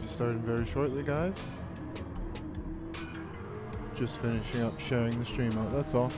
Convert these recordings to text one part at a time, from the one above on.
be starting very shortly, guys. Just finishing up sharing the stream out, that's all.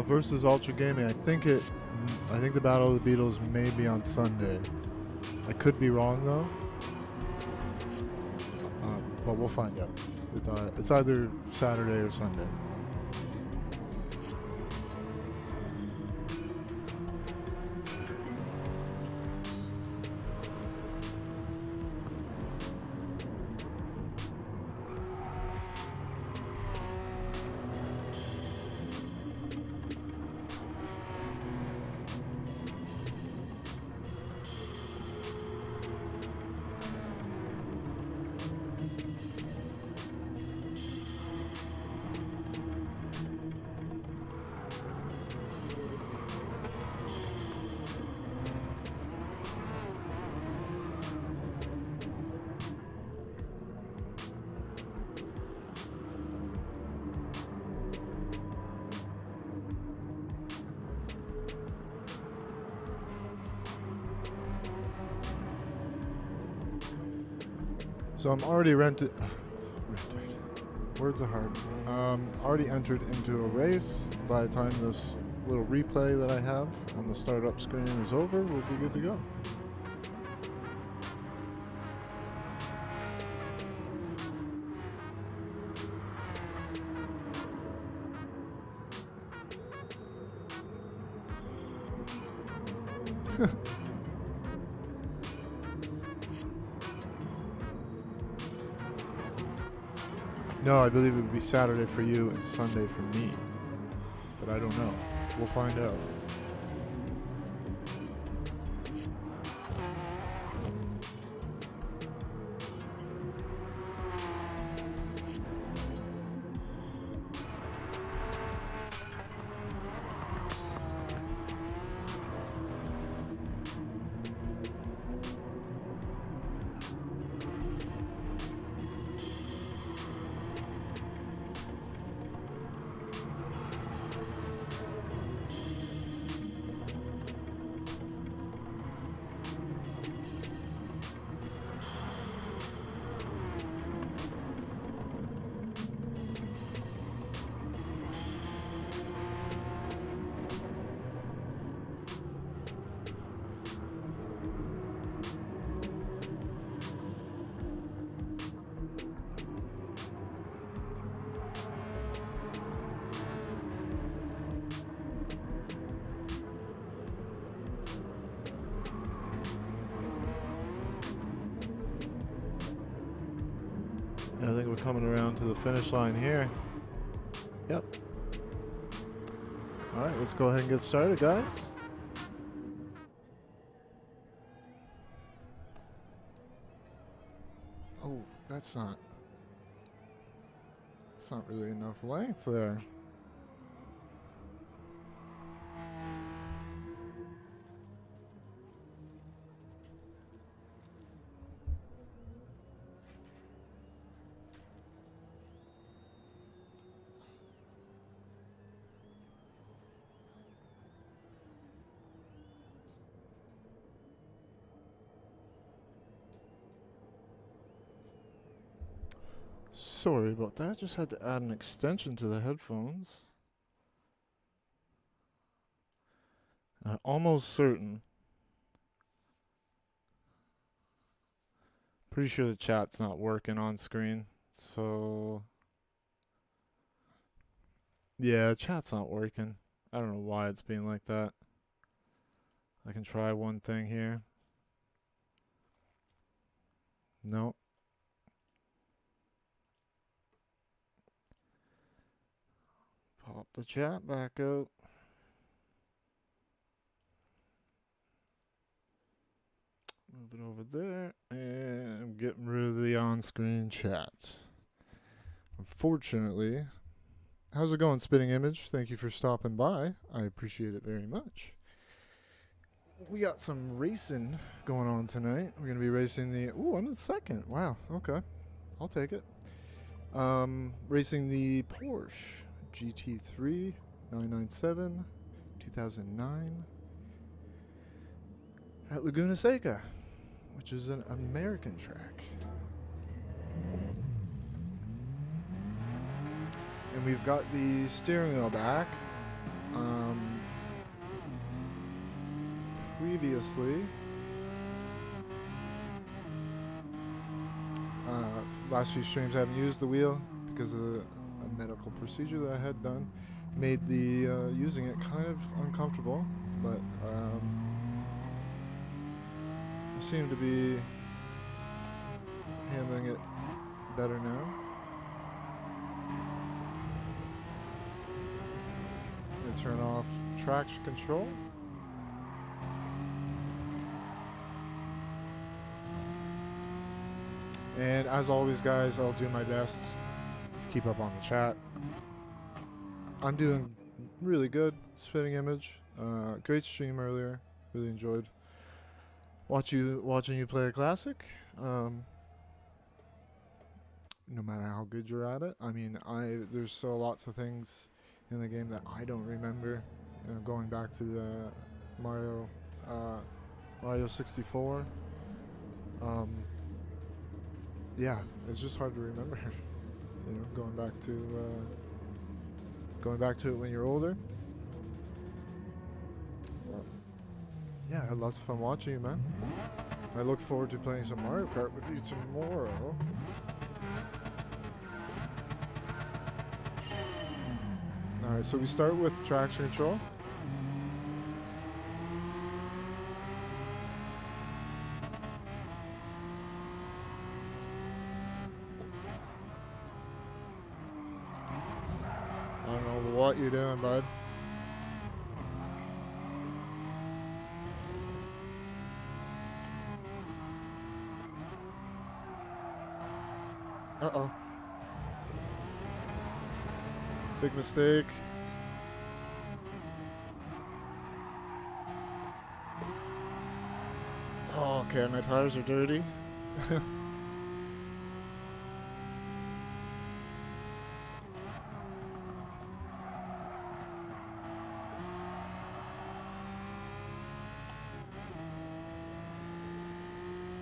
Versus Ultra Gaming, I think the Battle of the Beatles may be on Sunday. I could be wrong though, but we'll find out. It's either Saturday or Sunday. So I'm already rented. Words are hard. Already entered into a race. By the time this little replay that I have on the startup screen is over, we'll be good to go. No, I believe it would be Saturday for you and Sunday for me. But I don't know. We'll find out. I think we're coming around to the finish line here. Yep. All right, let's go ahead and get started, guys. Oh, that's not really enough length there. Sorry about that. Just had to add an extension to the headphones. Almost certain. Pretty sure the chat's not working on screen. So, yeah, chat's not working. I don't know why it's being like that. I can try one thing here. No. Pop the chat back out. Move it over there. And I'm getting rid of the on-screen chat. Unfortunately. How's it going, Spitting Image? Thank you for stopping by. I appreciate it very much. We got some racing going on tonight. We're going to be racing the... Ooh, I'm in second. Wow, okay. I'll take it. Racing the Porsche GT3 997 2009 at Laguna Seca, which is an American track. And we've got the steering wheel back. Previously, last few streams I haven't used the wheel because of a medical procedure that I had done. Made the using it kind of uncomfortable, but I seem to be handling it better now. I'm gonna turn off traction control. And as always, guys, I'll do my best to keep up on the chat. I'm doing really good. Spitting Image. Great stream earlier. Really enjoyed watching you play a classic. No matter how good you're at it. I mean, there's so lots of things in the game that I don't remember. You know, going back to the Mario 64. Yeah, it's just hard to remember. You know, going back to it when you're older. Yeah, I had lots of fun watching you, man. I look forward to playing some Mario Kart with you tomorrow. Alright, so we start with traction control. I don't know what you're doing, bud. Uh-oh. Big mistake. Oh, okay, my tires are dirty.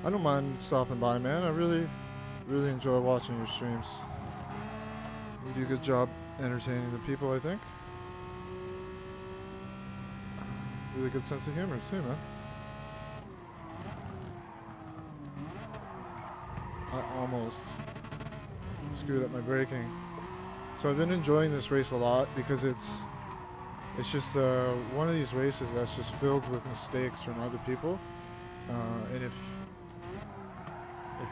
I don't mind stopping by, man. I really enjoy watching your streams. You do a good job entertaining the people, I think. Really good sense of humor, too, man. I almost screwed up my braking. So I've been enjoying this race a lot because it's just one of these races that's just filled with mistakes from other people. And if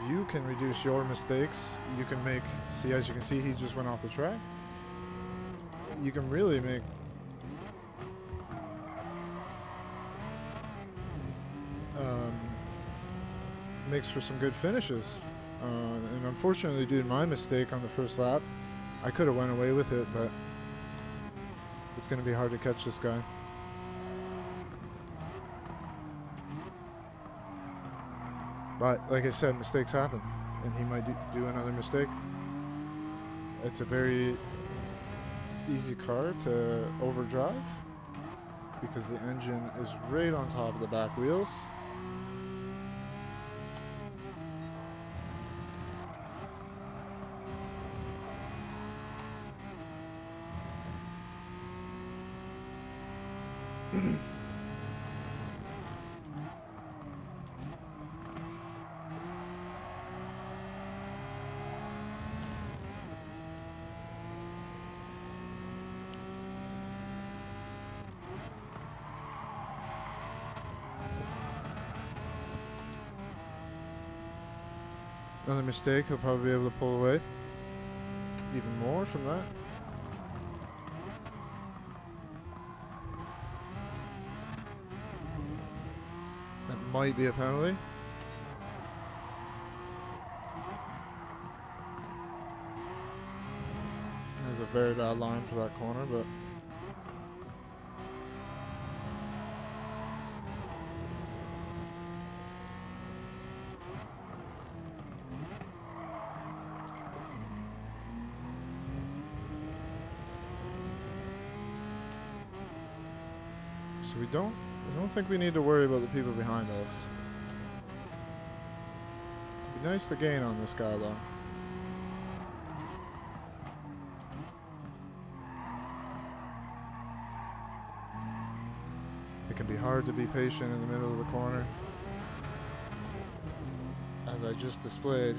you can reduce your mistakes, you can make, see, as you can see, he just went off the track. You can really makes for some good finishes. And unfortunately, due to my mistake on the first lap, I could have went away with it, but it's going to be hard to catch this guy. But like I said, mistakes happen, and he might do another mistake. It's a very easy car to overdrive because the engine is right on top of the back wheels. Another mistake, he'll probably be able to pull away even more from that. That might be a penalty. That was a very bad line for that corner, but so I don't think we need to worry about the people behind us. It'd be nice to gain on this guy though. It can be hard to be patient in the middle of the corner, as I just displayed.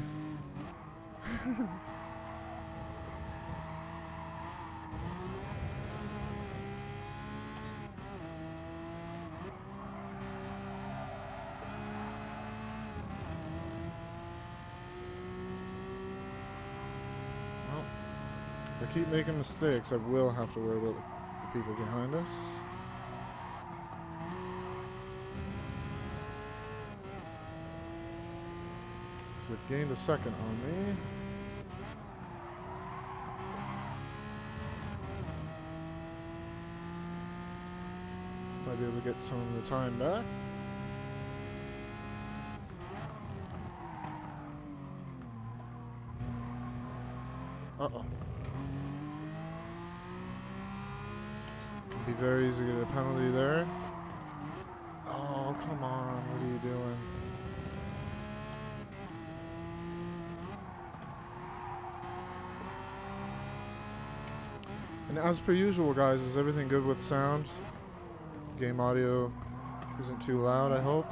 If I keep making mistakes, I will have to worry about the people behind us. So they've gained a second on me. Might be able to get some of the time back. Uh-oh. Be very easy to get a penalty there. Oh, come on. What are you doing? And as per usual, guys, is everything good with sound? Game audio isn't too loud, I hope.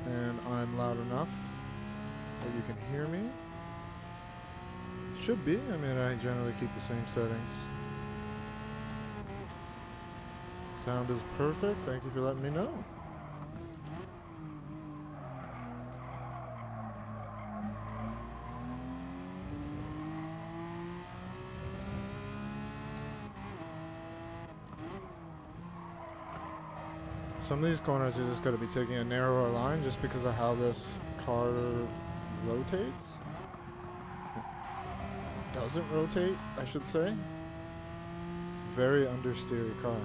And I'm loud enough that you can hear me. Should be. I mean, I generally keep the same settings. Sound is perfect. Thank you for letting me know. Some of these corners you just got to be taking a narrower line just because of how this car rotates. Doesn't rotate, I should say. It's a very understeery car.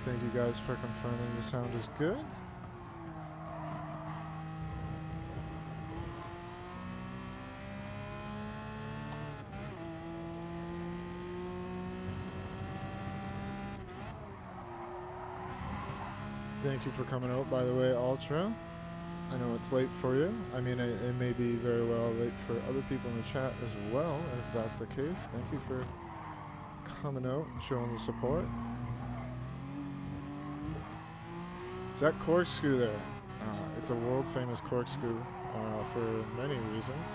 Thank you guys for confirming the sound is good. Thank you for coming out, by the way, Ultra. I know it's late for you. I mean, it may be very well late for other people in the chat as well. And if that's the case, thank you for coming out and showing the support. Is that corkscrew there? It's a world famous corkscrew for many reasons.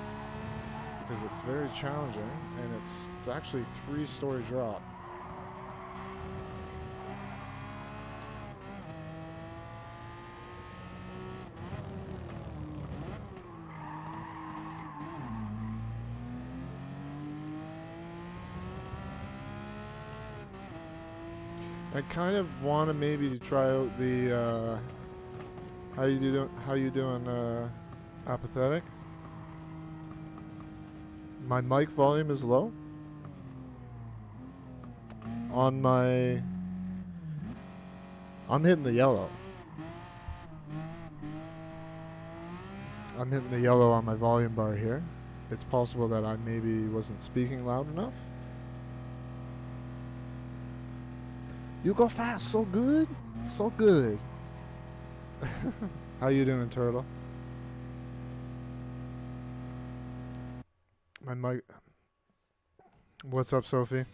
Because it's very challenging and it's actually 3-story drop. I kind of want to maybe try out the how you doing apathetic. My mic volume is low on my. I'm hitting the yellow. I'm hitting the yellow on my volume bar here. It's possible that I maybe wasn't speaking loud enough. You go fast, so good, so good. How you doing, Turtle? My mic. What's up, Sophie?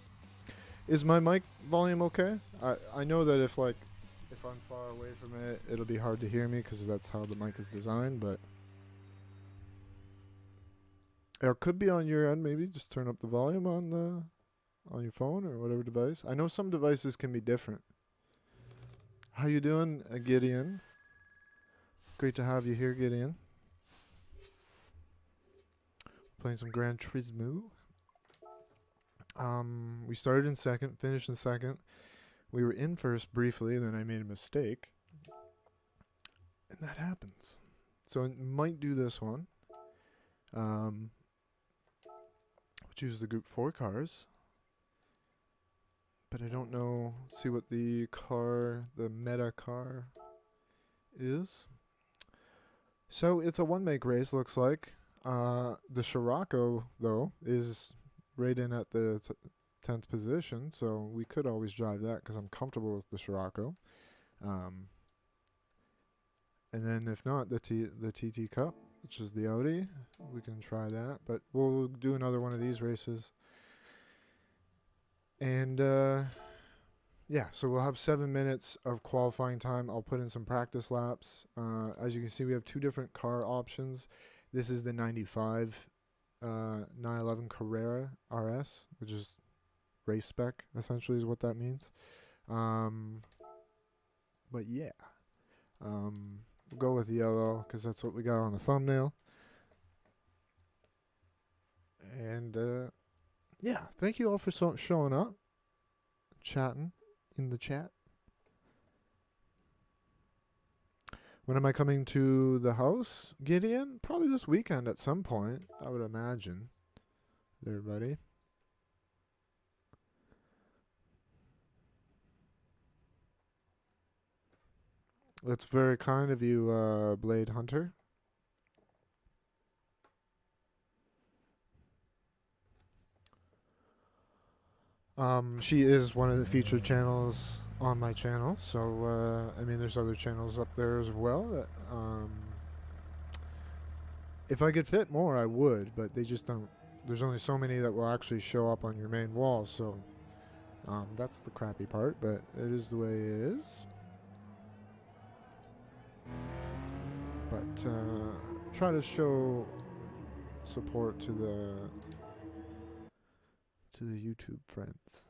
Is my mic volume okay? I know that if I'm far away from it, it'll be hard to hear me because that's how the mic is designed. But it could be on your end. Maybe just turn up the volume on your phone or whatever device. I know some devices can be different. How you doing, Gideon? Great to have you here, Gideon. Playing some Gran Turismo. We started in second, finished in second. We were in first briefly, then I made a mistake. And that happens. So I might do this one. Choose the group 4 cars. But I don't know. See what the meta car is. So it's a one-make race, looks like. The Scirocco, though, is right in at the 10th position, so we could always drive that because I'm comfortable with the Scirocco. And then if not, the TT Cup, which is the Audi, we can try that. But we'll do another one of these races. And yeah, so we'll have 7 minutes of qualifying time. I'll put in some practice laps. As you can see, we have 2 different car options. This is the 95 911 Carrera RS, which is race spec, essentially, is what that means. But yeah, we'll go with yellow because that's what we got on the thumbnail. And yeah, thank you all for showing up, chatting in the chat. When am I coming to the house, Gideon? Probably this weekend at some point, I would imagine. Everybody. That's very kind of you, Blade Hunter. She is one of the featured channels on my channel, so I mean, there's other channels up there as well that if I could fit more, I would, but they just don't. There's only so many that will actually show up on your main wall, so that's the crappy part, but it is the way it is. But try to show support to the YouTube friends.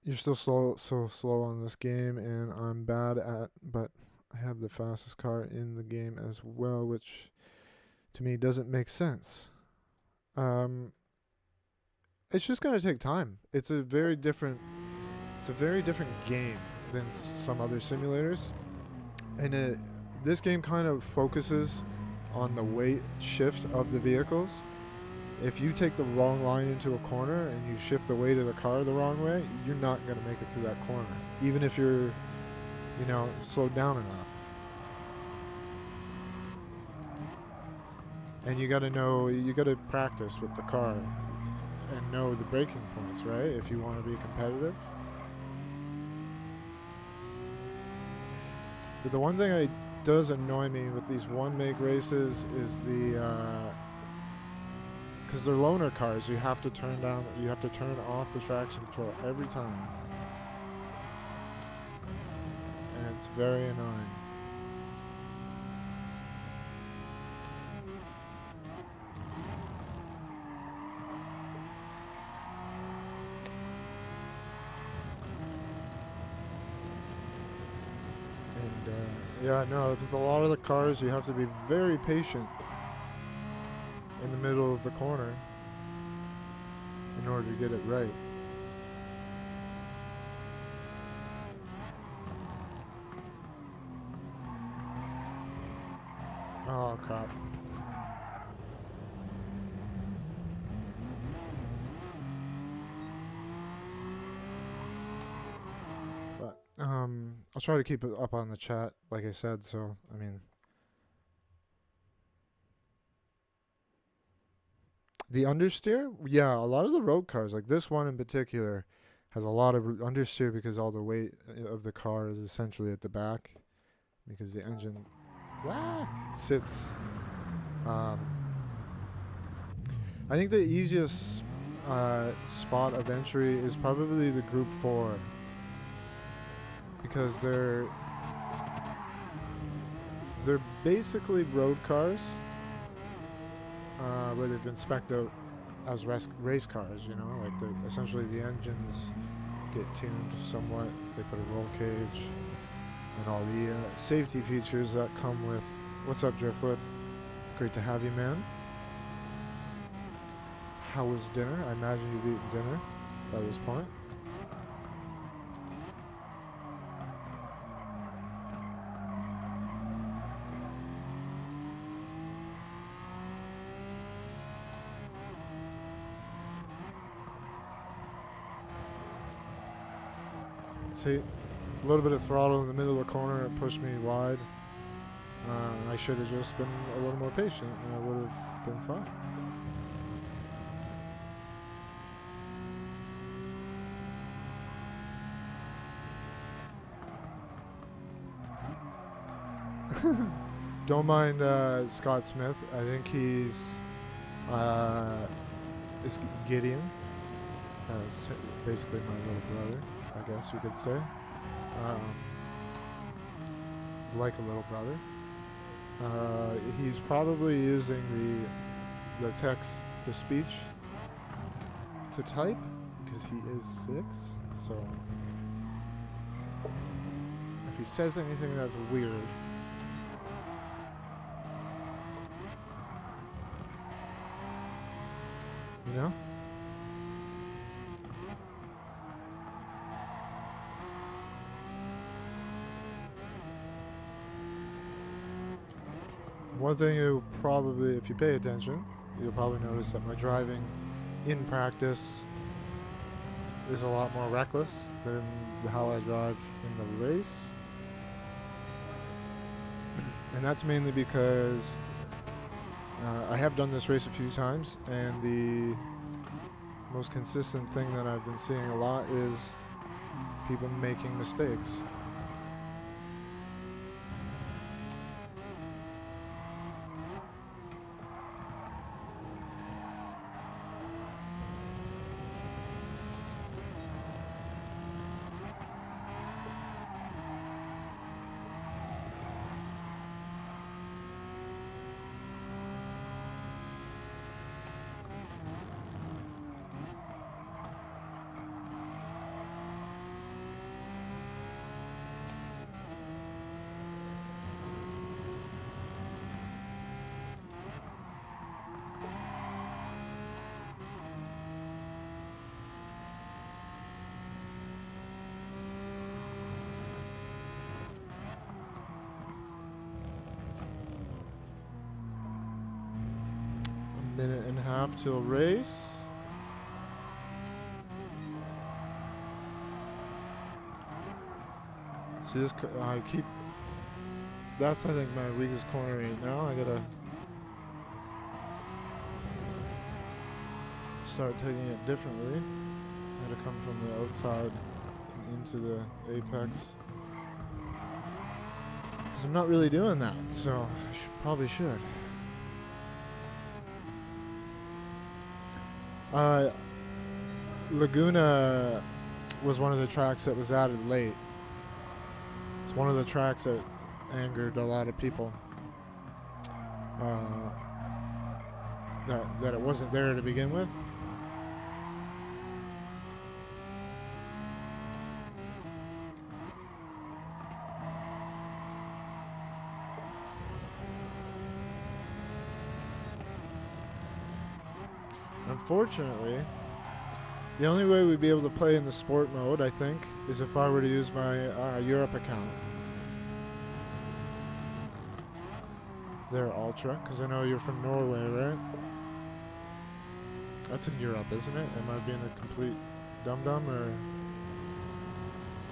You're still so slow on this game, and I'm bad at, but I have the fastest car in the game as well, which to me doesn't make sense. It's just gonna take time. It's a very different game than some other simulators, and this game kind of focuses on the weight shift of the vehicles. If you take the wrong line into a corner and you shift the weight of the car the wrong way, you're not going to make it through that corner, even if you're, slowed down enough. And you got to practice with the car and know the braking points, right? If you want to be competitive. But the one thing that does annoy me with these one-make races is because they're loaner cars, you have to turn off the traction control every time. And it's very annoying. And yeah, no, with a lot of the cars you have to be very patient in the middle of the corner in order to get it right. Oh crap. But I'll try to keep it up on the chat, like I said, so I mean, the understeer? Yeah, a lot of the road cars, like this one in particular, has a lot of understeer because all the weight of the car is essentially at the back because the engine sits. I think the easiest spot of entry is probably the Group 4, because they're basically road cars, but they've been spec'd out as race cars. You know, like essentially the engines get tuned somewhat. They put a roll cage and all the safety features that come with. What's up, Driftwood? Great to have you, man. How was dinner? I imagine you've eaten dinner by this point. See, a little bit of throttle in the middle of the corner, it pushed me wide. I should have just been a little more patient and I would have been fine. Don't mind Scott Smith. I think he's is Gideon. Basically my little brother, I guess you could say. He's like a little brother. He's probably using the text to speech to type because he is 6. So if he says anything that's weird, you know? One thing you probably, if you pay attention, you'll probably notice that my driving in practice is a lot more reckless than how I drive in the race. And that's mainly because I have done this race a few times, and the most consistent thing that I've been seeing a lot is people making mistakes. Minute and a half till race. See this? I keep. That's I think my weakest corner right now. I gotta start taking it differently. I gotta come from the outside into the apex. Because I'm not really doing that, so I probably should. Laguna was one of the tracks that was added late. It's one of the tracks that angered a lot of people. That it wasn't there to begin with. Unfortunately, the only way we'd be able to play in the sport mode, I think, is if I were to use my Europe account. There, Ultra, because I know you're from Norway, right? That's in Europe, isn't it? Am I being a complete dum-dum, or...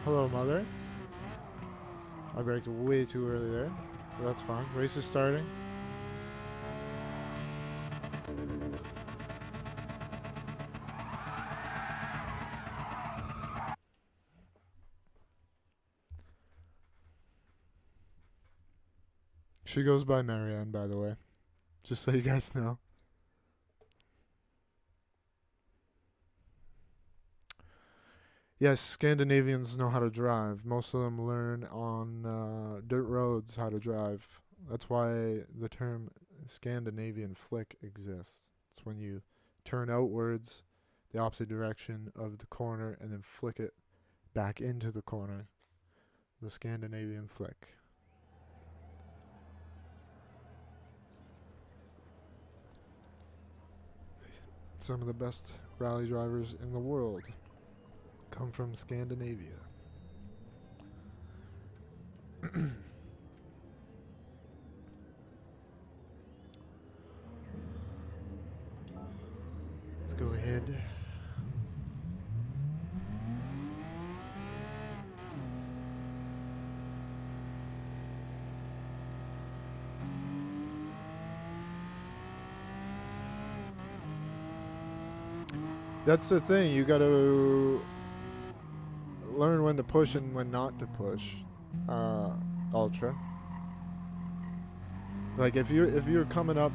Hello, Mother. I braked way too early there, but that's fine. Race is starting. She goes by Marianne, by the way. Just so you guys know. Yes, Scandinavians know how to drive. Most of them learn on dirt roads how to drive. That's why the term Scandinavian Flick exists. It's when you turn outwards the opposite direction of the corner and then flick it back into the corner. The Scandinavian Flick. Some of the best rally drivers in the world come from Scandinavia. Let's go ahead. That's the thing. You got to learn when to push and when not to push. Ultra. Like if you're coming up,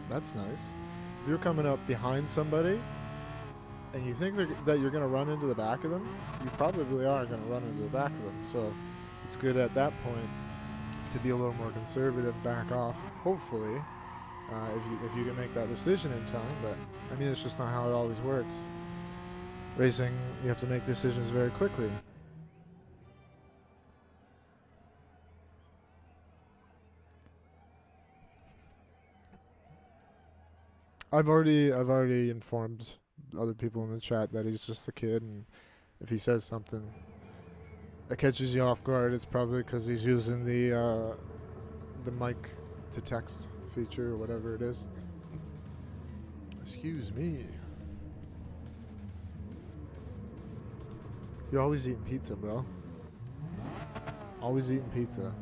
that's nice. If you're coming up behind somebody and you think that you're going to run into the back of them, you probably are going to run into the back of them. So it's good at that point to be a little more conservative, back off, hopefully, if you can make that decision in time. But I mean, it's just not how it always works. Racing, you have to make decisions very quickly. I've already informed other people in the chat that he's just a kid, and if he says something that catches you off guard, it's probably because he's using the mic to text feature or whatever it is. Excuse me. You're always eating pizza, bro. Always eating pizza.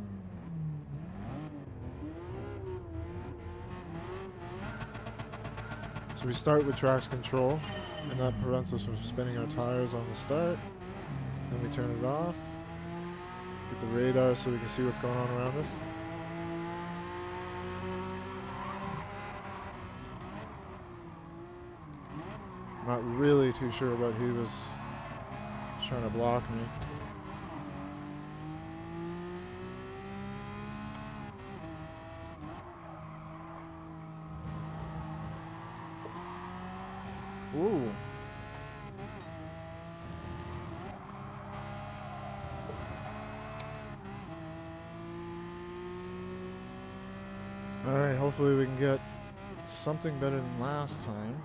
So we start with traction control, and that prevents us from spinning our tires on the start. Then we turn it off. Get the radar so we can see what's going on around us. I'm not really too sure what he was trying to block me. Ooh. Alright, hopefully we can get something better than last time.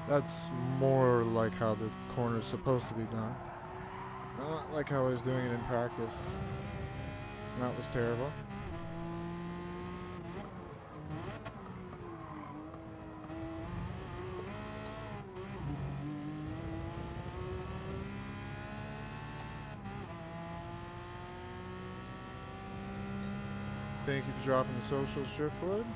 That's more like how the corner's supposed to be done. Not like how I was doing it in practice. That was terrible. Thank you for dropping the socials, Driftwood.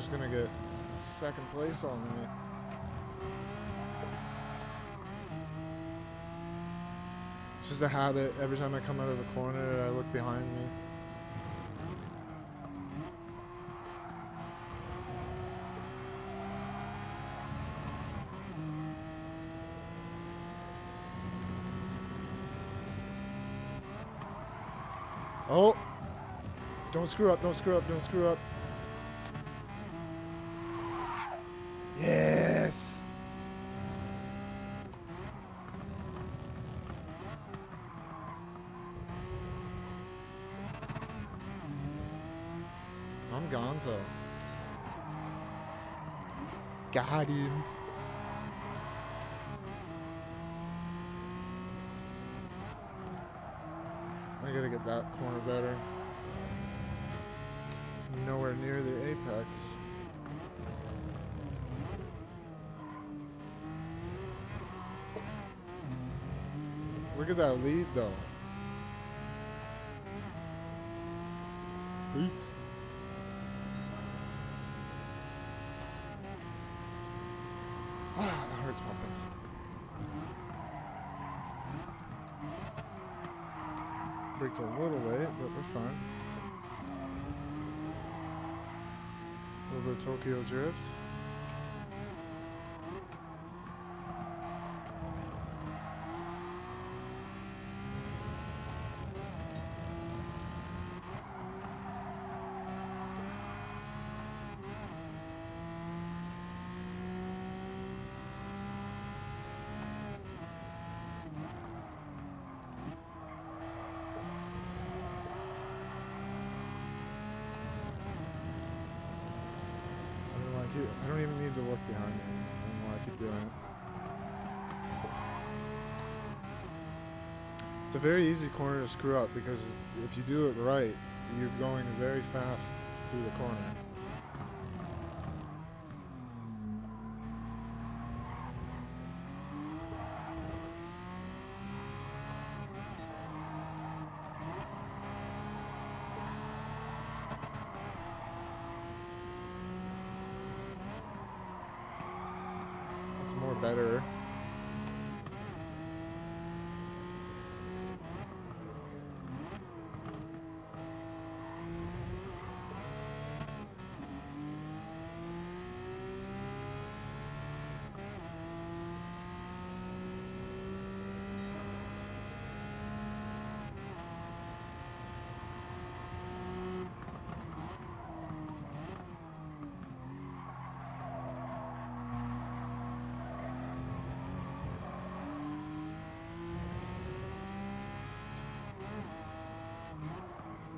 Gonna get second place on me. It's just a habit. Every time I come out of a corner, I look behind me. Oh! Don't screw up, don't screw up, don't screw up. Yes! I'm Gonzo. Got him. I gotta get that corner better. Nowhere near the apex. Look at that lead though. Peace. Ah, that hurts pumping. Braked a little late, but we're fine. A little bit of Tokyo drift. I don't even need to look behind me. I don't know why I keep doing it. It's a very easy corner to screw up because if you do it right, you're going very fast through the corner. It's more better.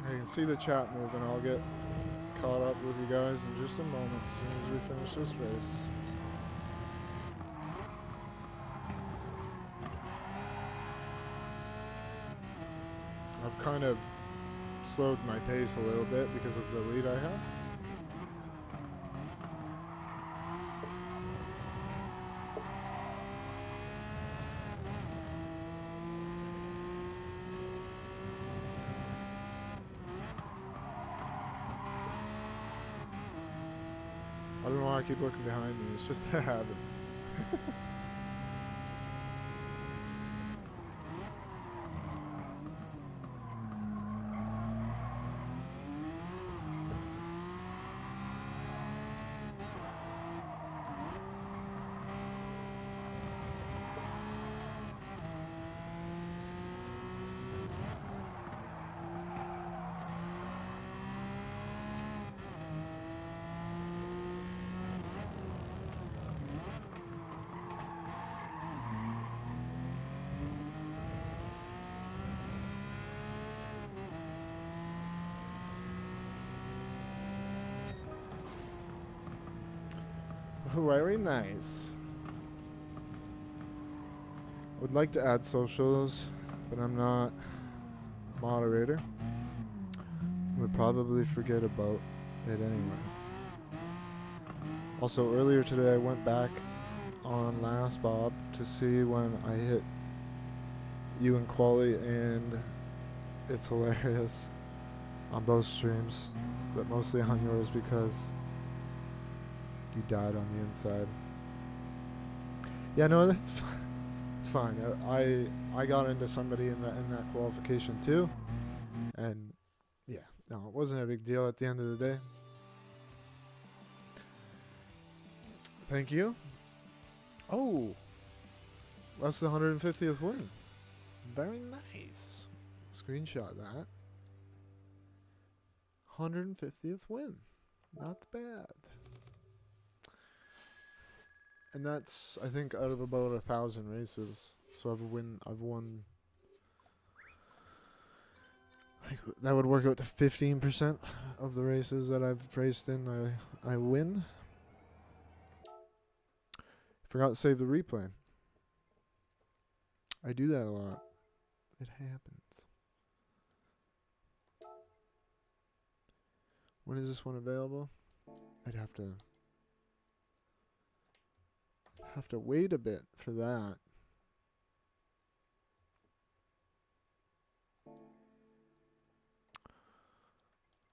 I can see the chat moving. I'll get caught up with you guys in just a moment as soon as we finish this race. I've kind of slowed my pace a little bit because of the lead I have. I don't know why I keep looking behind me. It's just a habit. Very nice. I would like to add socials, but I'm not moderator. I would probably forget about it anyway. Also, earlier today I went back on Last Bob to see when I hit you and Quali, and it's hilarious on both streams, but mostly on yours because you died on the inside. Yeah, no, that's fine. It's fine. I got into somebody in that qualification too, and yeah, no, it wasn't a big deal at the end of the day. Thank you. Oh, that's the 150th win. Very nice. Screenshot that. 150th win. Not bad. And that's, I think, out of about 1,000 races. So I've won. That would work out to 15% of the races that I've raced in. I win. Forgot to save the replay. I do that a lot. It happens. When is this one available? I'd have to wait a bit for that.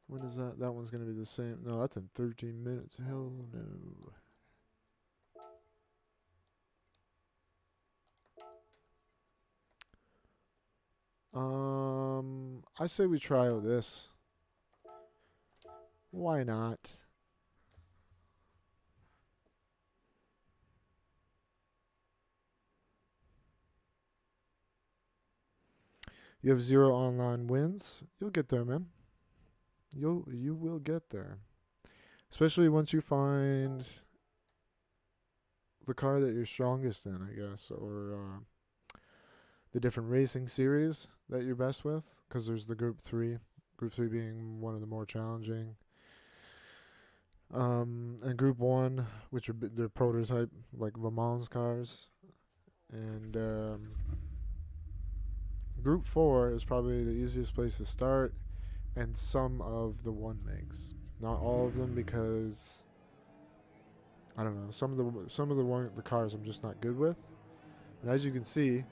When is that? That one's going to be the same. No, that's in 13 minutes. Hell no. I say we try out this. Why not? You have 0 online wins. You'll get there, man. You will get there. Especially once you find the car that you're strongest in, I guess, or the different racing series that you're best with, because there's the Group 3. Group 3 being one of the more challenging. And Group 1, which are their prototype, like Le Mans cars. And Group 4 is probably the easiest place to start, and some of the one makes. Not all of them, because I don't know. Some of the cars I'm just not good with. And as you can see,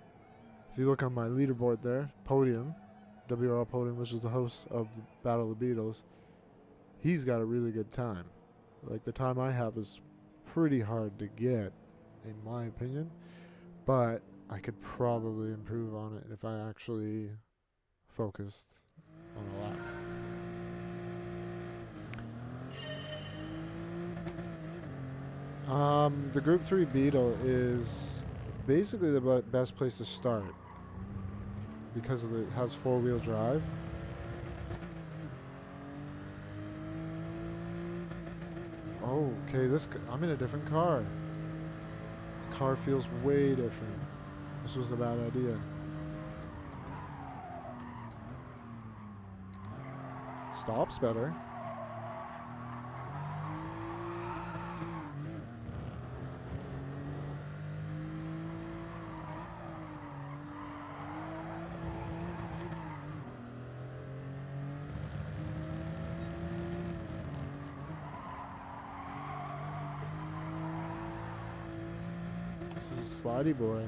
if you look on my leaderboard there, Podium, WRL Podium, which is the host of the Battle of the Beatles, he's got a really good time. Like, the time I have is pretty hard to get, in my opinion, but I could probably improve on it if I actually focused on a lot. The Group 3 Beetle is basically the best place to start because it has 4-wheel drive. Oh, okay, I'm in a different car. This car feels way different. This was a bad idea. It stops better. This is a slidey boy.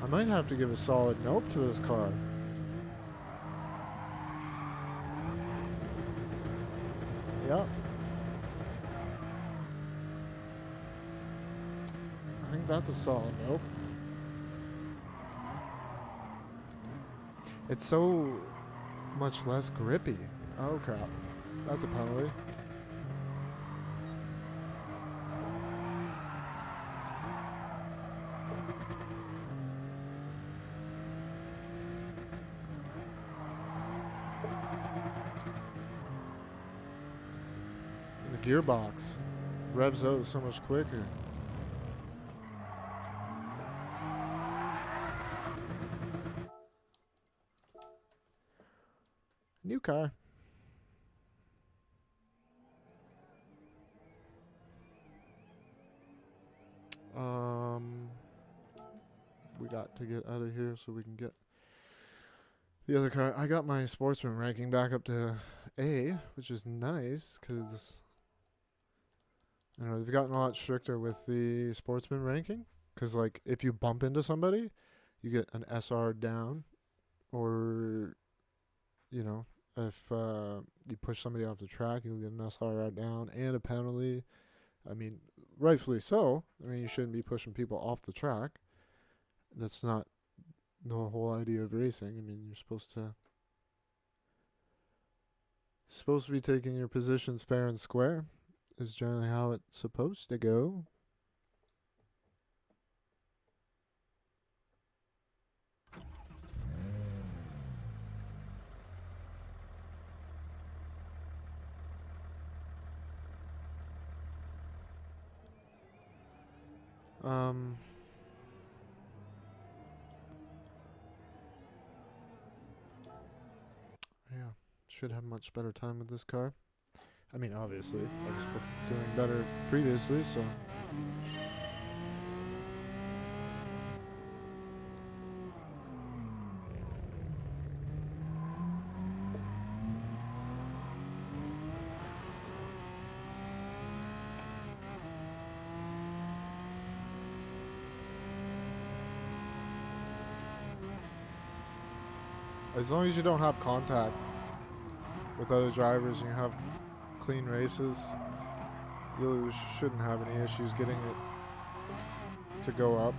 I might have to give a solid nope to this car. Yep. I think that's a solid nope. It's so much less grippy. Oh crap. That's a penalty. And the gearbox revs out so much quicker. New car. We got to get out of here so we can get the other car. I got my sportsman ranking back up to A, which is nice because they've gotten a lot stricter with the sportsman ranking. Because like if you bump into somebody, you get an SR down, or if you push somebody off the track, you'll get an SR down and a penalty. I mean, rightfully so. I mean, you shouldn't be pushing people off the track. That's not the whole idea of racing. I mean, you're supposed to be taking your positions fair and square. Is generally how it's supposed to go. Um, yeah, should have much better time with this car. I mean, obviously, I was doing better previously, so. As long as you don't have contact with other drivers and you have clean races, you shouldn't have any issues getting it to go up.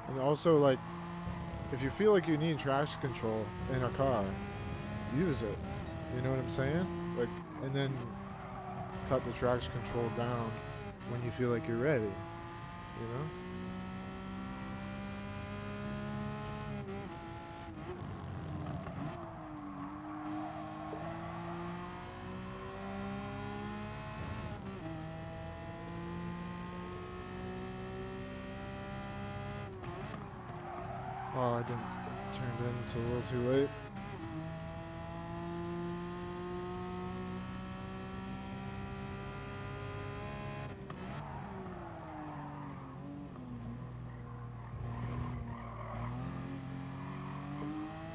And also, like, if you feel like you need traction control in a car, use it. You know what I'm saying? Like, and then cut the traction control down when you feel like you're ready. You know? Oh, I didn't turn it in until a little too late.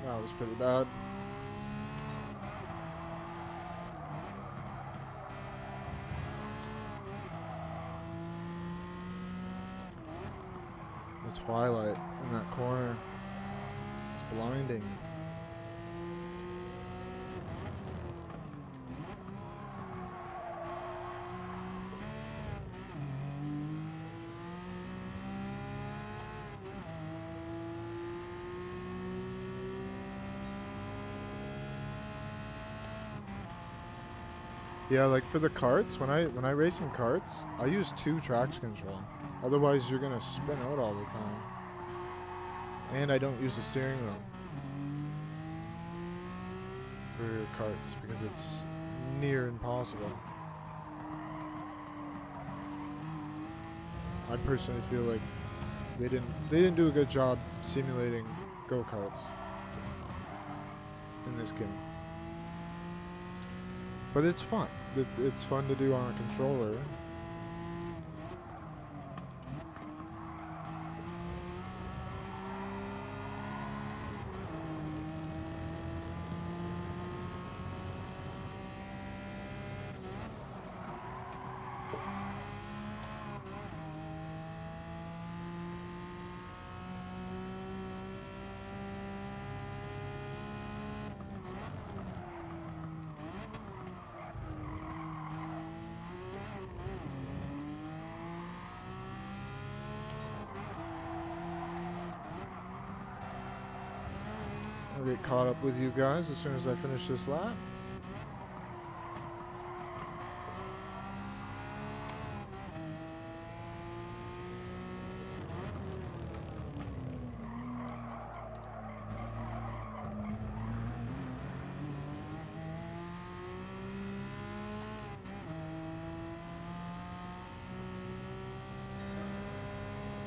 That was pretty bad. The twilight in that corner. It's blinding. Yeah, like for the karts, when I race in karts, I use 2 traction control. Otherwise, you're gonna spin out all the time. And I don't use the steering wheel for karts because it's near impossible. I personally feel like they didn't do a good job simulating go-karts in this game. But it's fun. It's fun to do on a controller. I'll get caught up with you guys as soon as I finish this lap.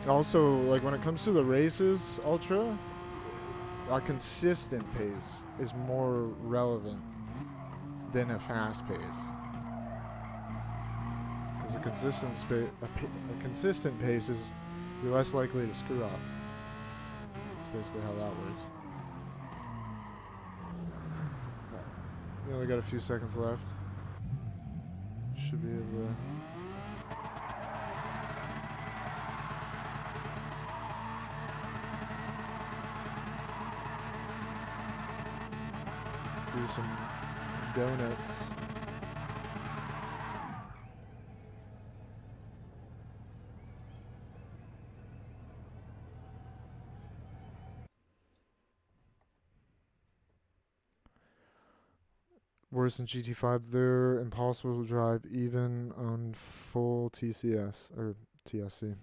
Also, like when it comes to the races, Ultra, a consistent pace is more relevant than a fast pace. Because a consistent pace is, you're less likely to screw up. That's basically how that works. We only got a few seconds left. Should be able to... do some donuts. Worse than GT5, they're impossible to drive even on full TCS or TSC.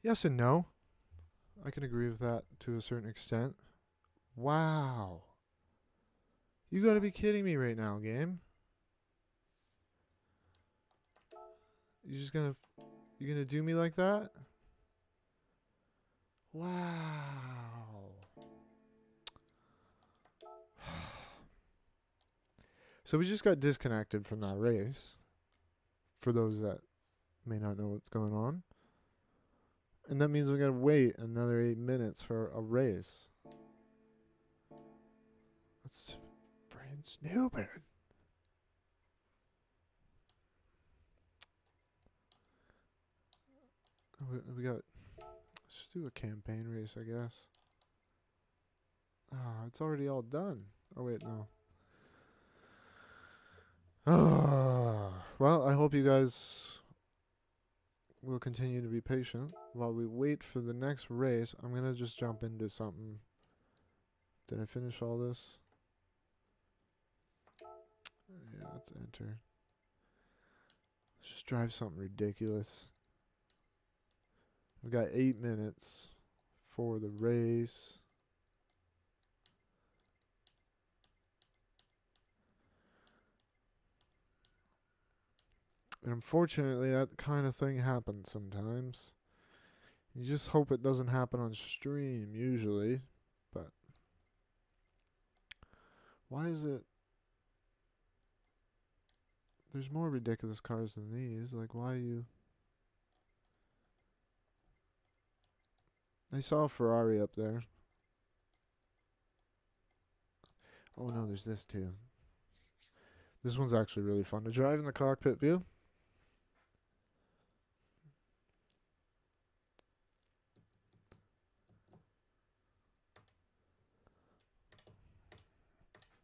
Yes and no. I can agree with that to a certain extent. Wow. You gotta be kidding me right now, game. You gonna do me like that? Wow. So we just got disconnected from that race. For those that may not know what's going on. And that means we gotta wait another 8 minutes for a race. That's brain stupid. We got... Let's just do a campaign race, I guess. Ah, it's already all done. Oh, wait, no. Well, I hope you guys will continue to be patient while we wait for the next race. I'm going to just jump into something. Did I finish all this? Yeah, let's enter. Let's just drive something ridiculous. We've got 8 minutes for the race. And unfortunately, that kind of thing happens sometimes. You just hope it doesn't happen on stream, usually. But why is it... There's more ridiculous cars than these. Like, why are you... I saw a Ferrari up there. Oh no, there's this too. This one's actually really fun to drive in the cockpit view.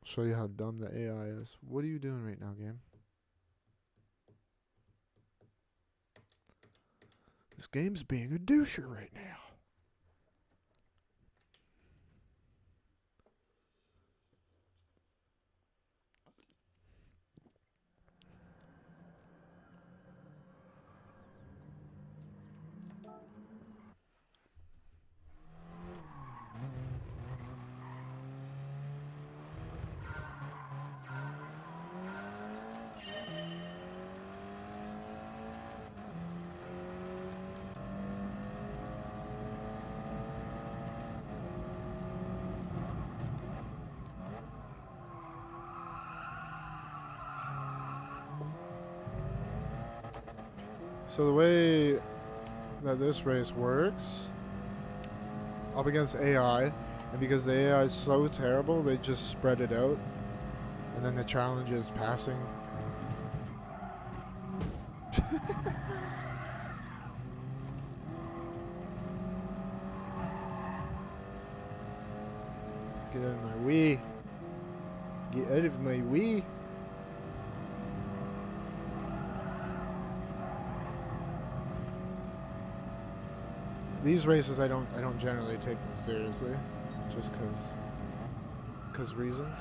Show you how dumb the AI is. What are you doing right now, game? This game's being a doucher right now. So the way that this race works, up against AI, and because the AI is so terrible, they just spread it out, and then the challenge is passing. Get out of my way. Get out of my way. These races I don't generally take them seriously, just cause reasons.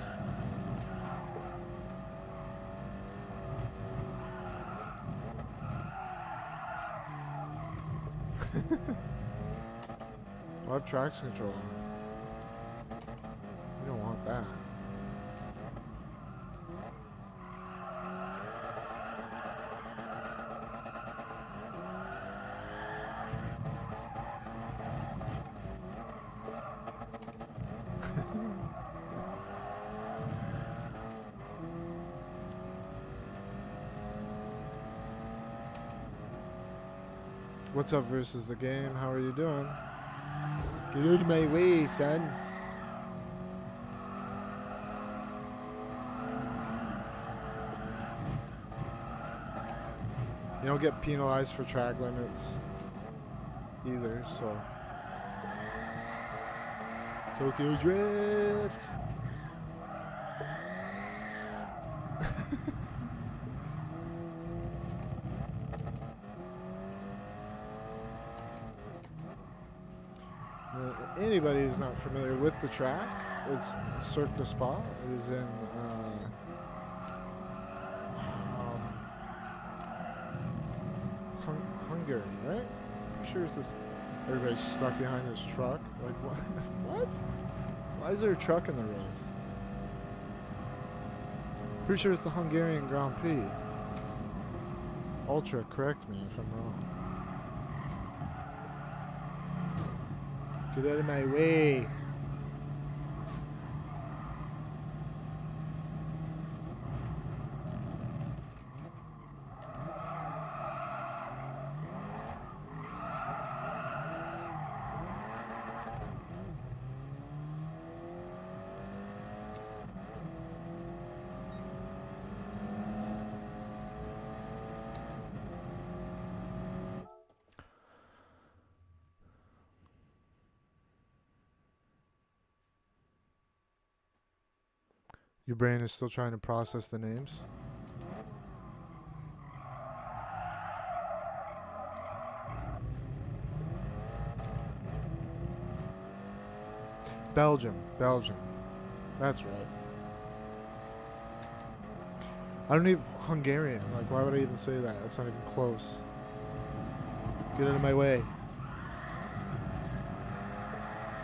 I have traction control on it. You don't want that. What's up versus the game? How are you doing? Get out of my way, son. You don't get penalized for track limits either, so. Tokyo Drift. Anybody who's not familiar with the track, it's Cirque du Spa. It is in it's Hungary, right? I'm sure it's this. Everybody's stuck behind this truck. Like what? What? Why is there a truck in the race? Pretty sure it's the Hungarian Grand Prix. Ultra, correct me if I'm wrong. Get out of my way. Your brain is still trying to process the names? Belgium. That's right. I don't even... Hungarian. Like, why would I even say that? That's not even close. Get out of my way.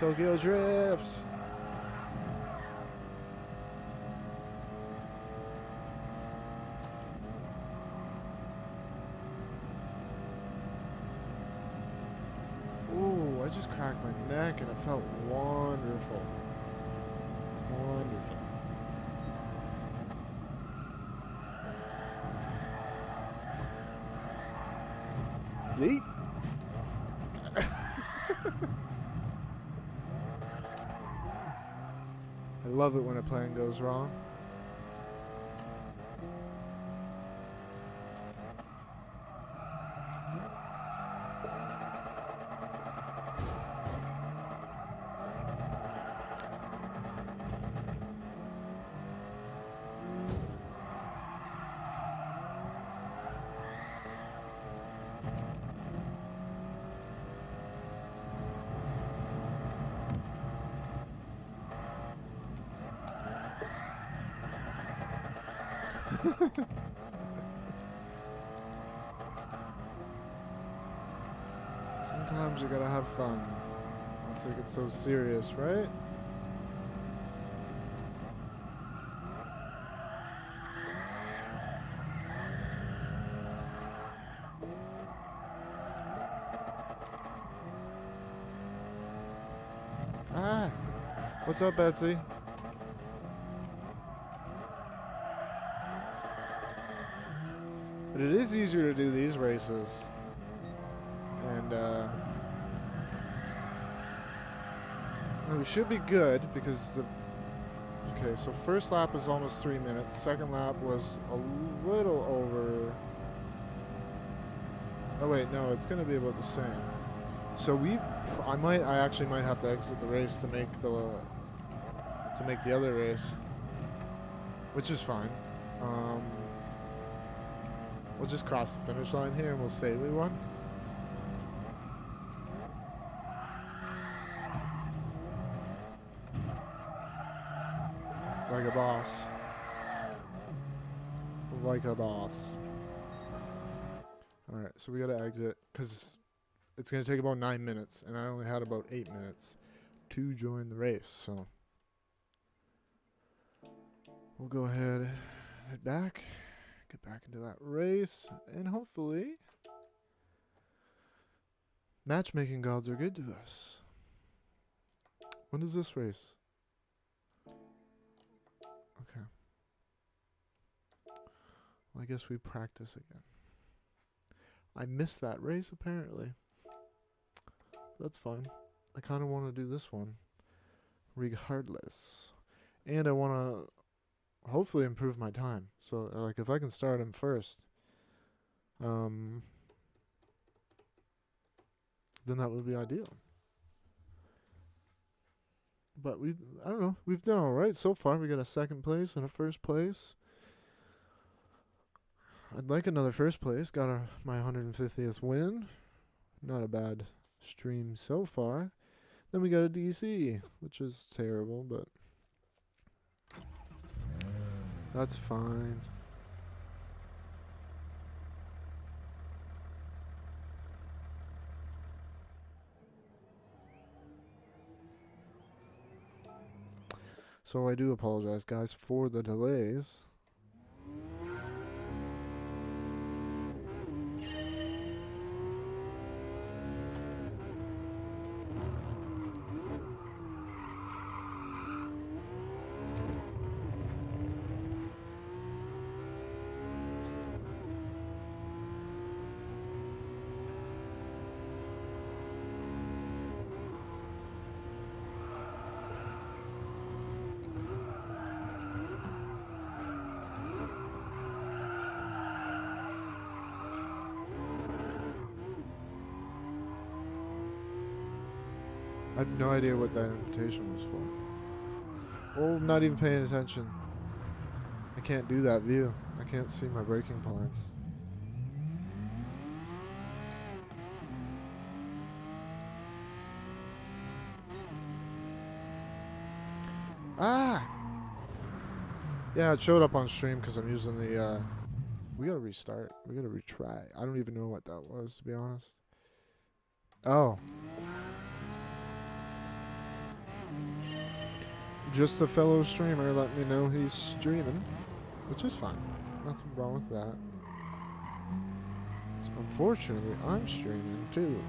Tokyo Drift. Ooh, I just cracked my neck and it felt wonderful. Wonderful. Yeet. I love it when a plan goes wrong. Sometimes you gotta have fun. Don't take it so serious, right? Ah! What's up, Betsy? But it is easier to do these races. And, we should be good because the... Okay, so first lap was almost 3 minutes. Second lap was a little over... Oh wait, no, it's going to be about the same. So I actually might have to exit the race to make the other race, which is fine. We'll just cross the finish line here and we'll say we won. Like a boss. Like a boss. Alright, so we gotta exit because it's gonna take about 9 minutes and I only had about 8 minutes to join the race, so we'll go ahead, head back, get back into that race, and hopefully matchmaking gods are good to us. When is this race? Okay. Well, I guess we practice again. I missed that race apparently. That's fine. I kind of want to do this one regardless. And I want to hopefully improve my time. So like if I can start him first, then that would be ideal. But I don't know, we've done all right so far. We got a second place and a first place. I'd like another first place. Got my 150th win. Not a bad stream so far. Then we got a DC, which is terrible, but that's fine. So I do apologize, guys, for the delays. I have no idea what that invitation was for. Oh, I'm not even paying attention. I can't do that view. I can't see my braking points. Ah! Yeah, it showed up on stream because I'm using the, we gotta restart. We gotta retry. I don't even know what that was, to be honest. Oh. Just a fellow streamer let me know he's streaming, which is fine. Nothing wrong with that. So unfortunately, I'm streaming too.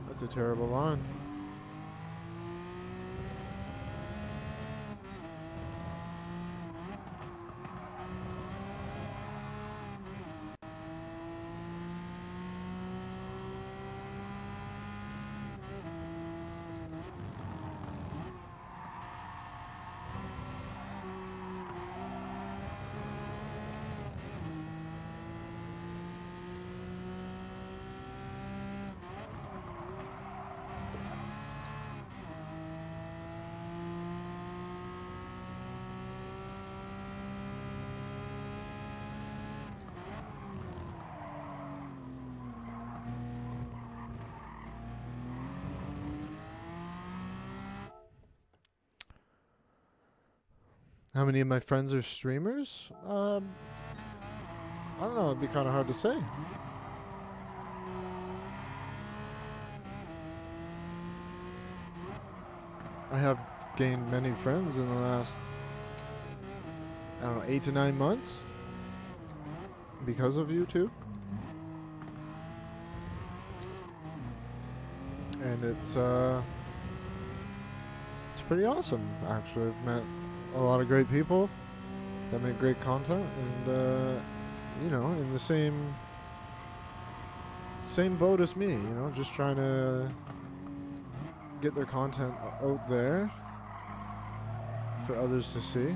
That's a terrible line. How many of my friends are streamers? I don't know. It'd be kind of hard to say. I have gained many friends in the last, I don't know, 8 to 9 months because of YouTube. And it's pretty awesome, actually. I've met a lot of great people that make great content, and you know, in the same boat as me, you know, just trying to get their content out there for others to see.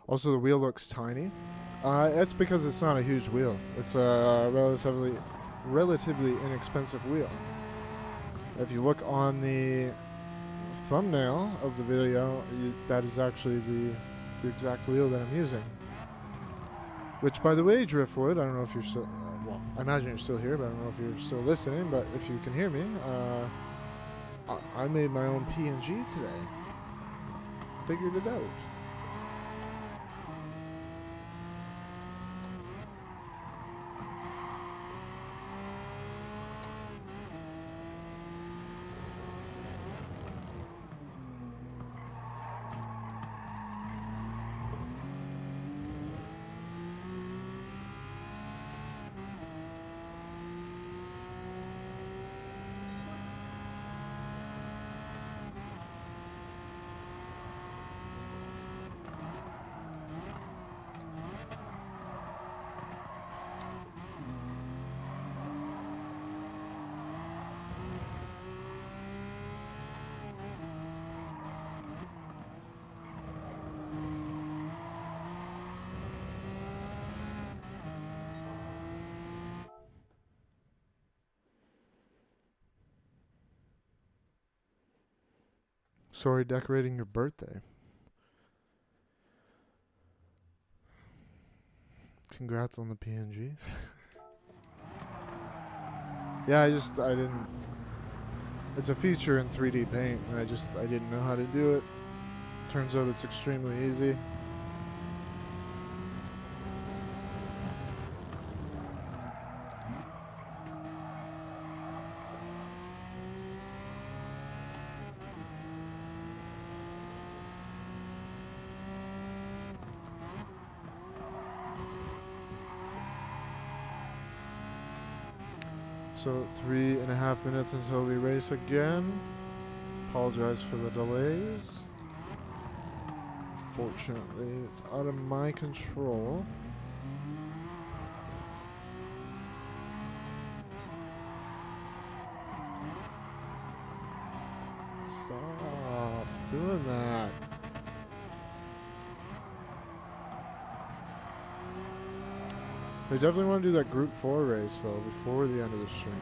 Also, the wheel looks tiny. That's because it's not a huge wheel. It's a relatively inexpensive wheel. If you look on the thumbnail of the video, that is actually the exact wheel that I'm using. Which, by the way, Driftwood, I don't know if you're still... well, I imagine you're still here, but I don't know if you're still listening. But if you can hear me, I made my own PNG today. Figured it out. Sorry, decorating your birthday. Congrats on the PNG. Yeah, I didn't... It's a feature in 3D Paint, and I didn't know how to do it. Turns out it's extremely easy. So 3.5 minutes until we race again. Apologize for the delays. Fortunately, it's out of my control. Stop doing that. I definitely want to do that Group 4 race, though, before the end of the stream.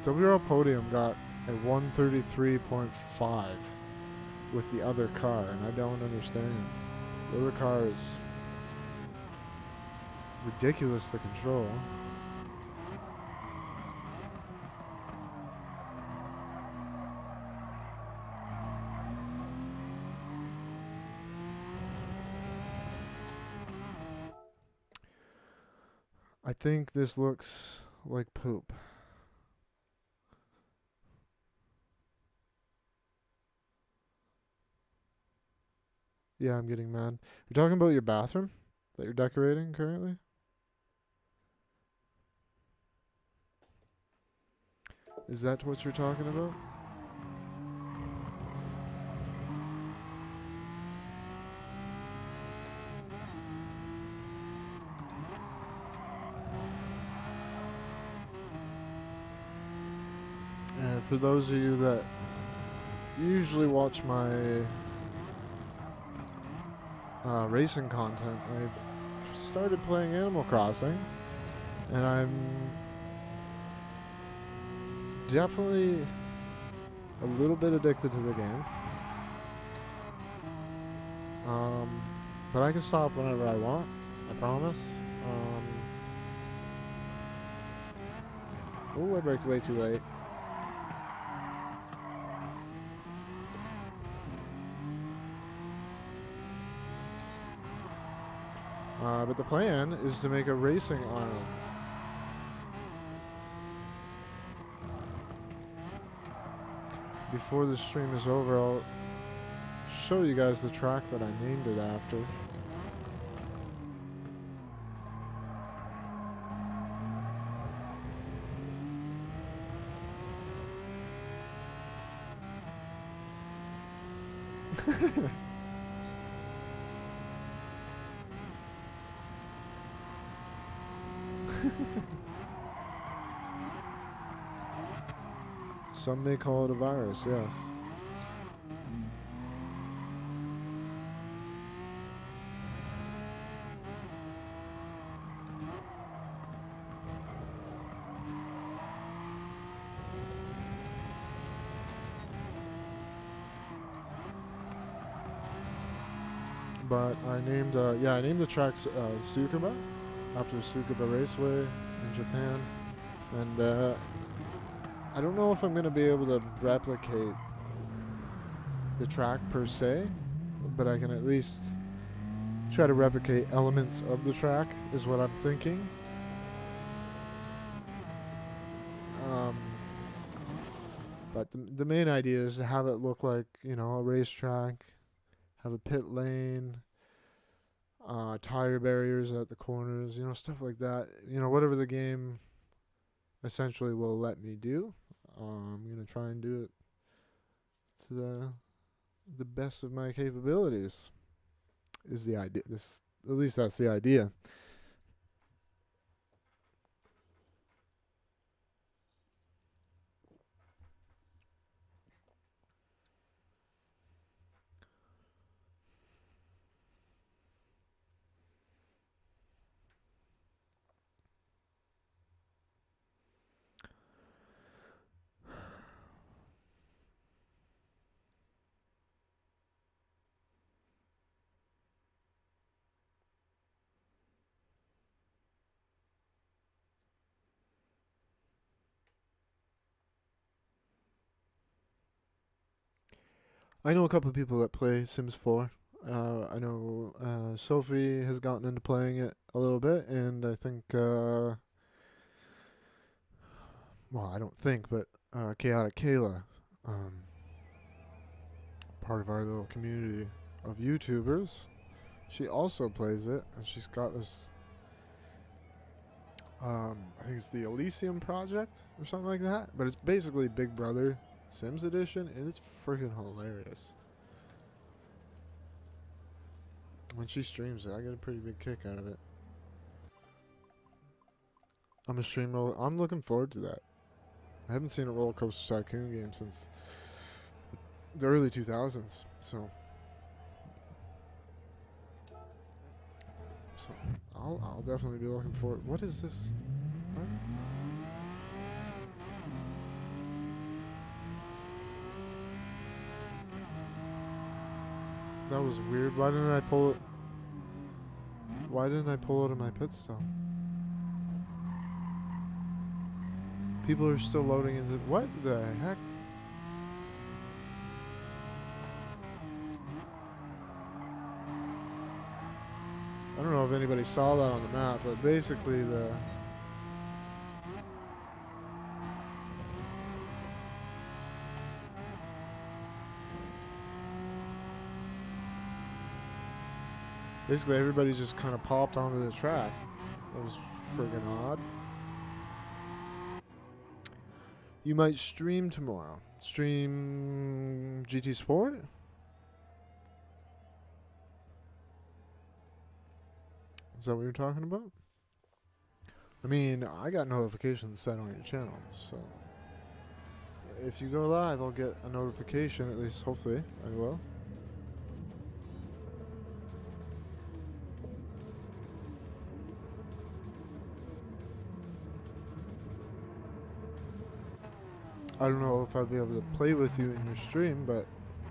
WRL Podium got a 133.5 with the other car, and I don't understand. The other car is ridiculous to control. I think this looks like poop. Yeah, I'm getting mad. You're talking about your bathroom that you're decorating currently? Is that what you're talking about? And for those of you that usually watch my racing content, I've started playing Animal Crossing, and I'm definitely a little bit addicted to the game. But I can stop whenever I want, I promise. Oh, I braked way too late. But the plan is to make a racing island. Before the stream is over, I'll show you guys the track that I named it after. Some may call it a virus, yes. But I named, I named the track Tsukuba, after Tsukuba Raceway in Japan. And I don't know if I'm going to be able to replicate the track per se, but I can at least try to replicate elements of the track, is what I'm thinking. But the main idea is to have it look like, you know, a racetrack, have a pit lane, tire barriers at the corners, you know, stuff like that. You know, whatever the game essentially will let me do. I'm going to try and do it to the best of my capabilities, is the idea. At least that's the idea. I know a couple of people that play Sims 4. I know Sophie has gotten into playing it a little bit, and I think, well, I don't think, but Chaotic Kayla, um, part of our little community of YouTubers, she also plays it, and she's got this, I think it's the Elysium Project or something like that, but it's basically Big Brother Sims Edition, and it's freaking hilarious. When she streams it, I get a pretty big kick out of it. I'm a streamer. I'm looking forward to that. I haven't seen a Roller Coaster Tycoon game since the early 2000s, so I'll definitely be looking forward. What is this? What? That was weird. Why didn't I pull it? Why didn't I pull out of my pit stop? People are still loading into... What the heck? I don't know if anybody saw that on the map, but basically the... Basically everybody just kind of popped onto the track. That was friggin' odd. You might stream tomorrow. Stream GT Sport? Is that what you're talking about? I mean, I got notifications set on your channel, so if you go live, I'll get a notification, at least hopefully I will. I don't know if I'll be able to play with you in your stream, but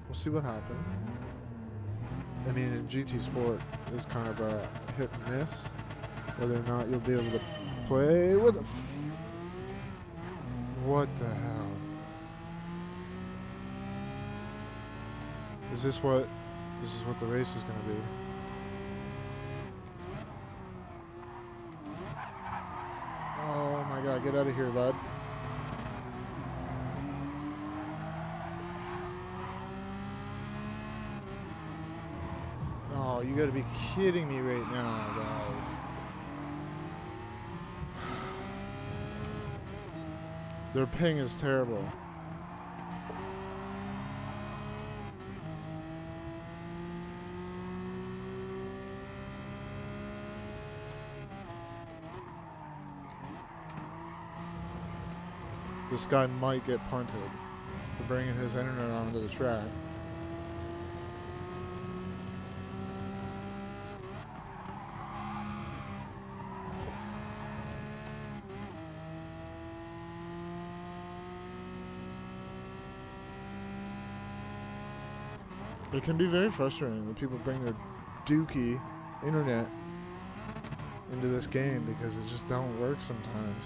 we'll see what happens. I mean, in GT Sport is kind of a hit and miss, whether or not you'll be able to play with it. What the hell? Is this what the race is going to be? Oh my god, get out of here, bud. Oh, you gotta be kidding me right now, guys. Their ping is terrible. This guy might get punted for bringing his internet onto the track. It can be very frustrating when people bring their dookie internet into this game because it just don't work sometimes.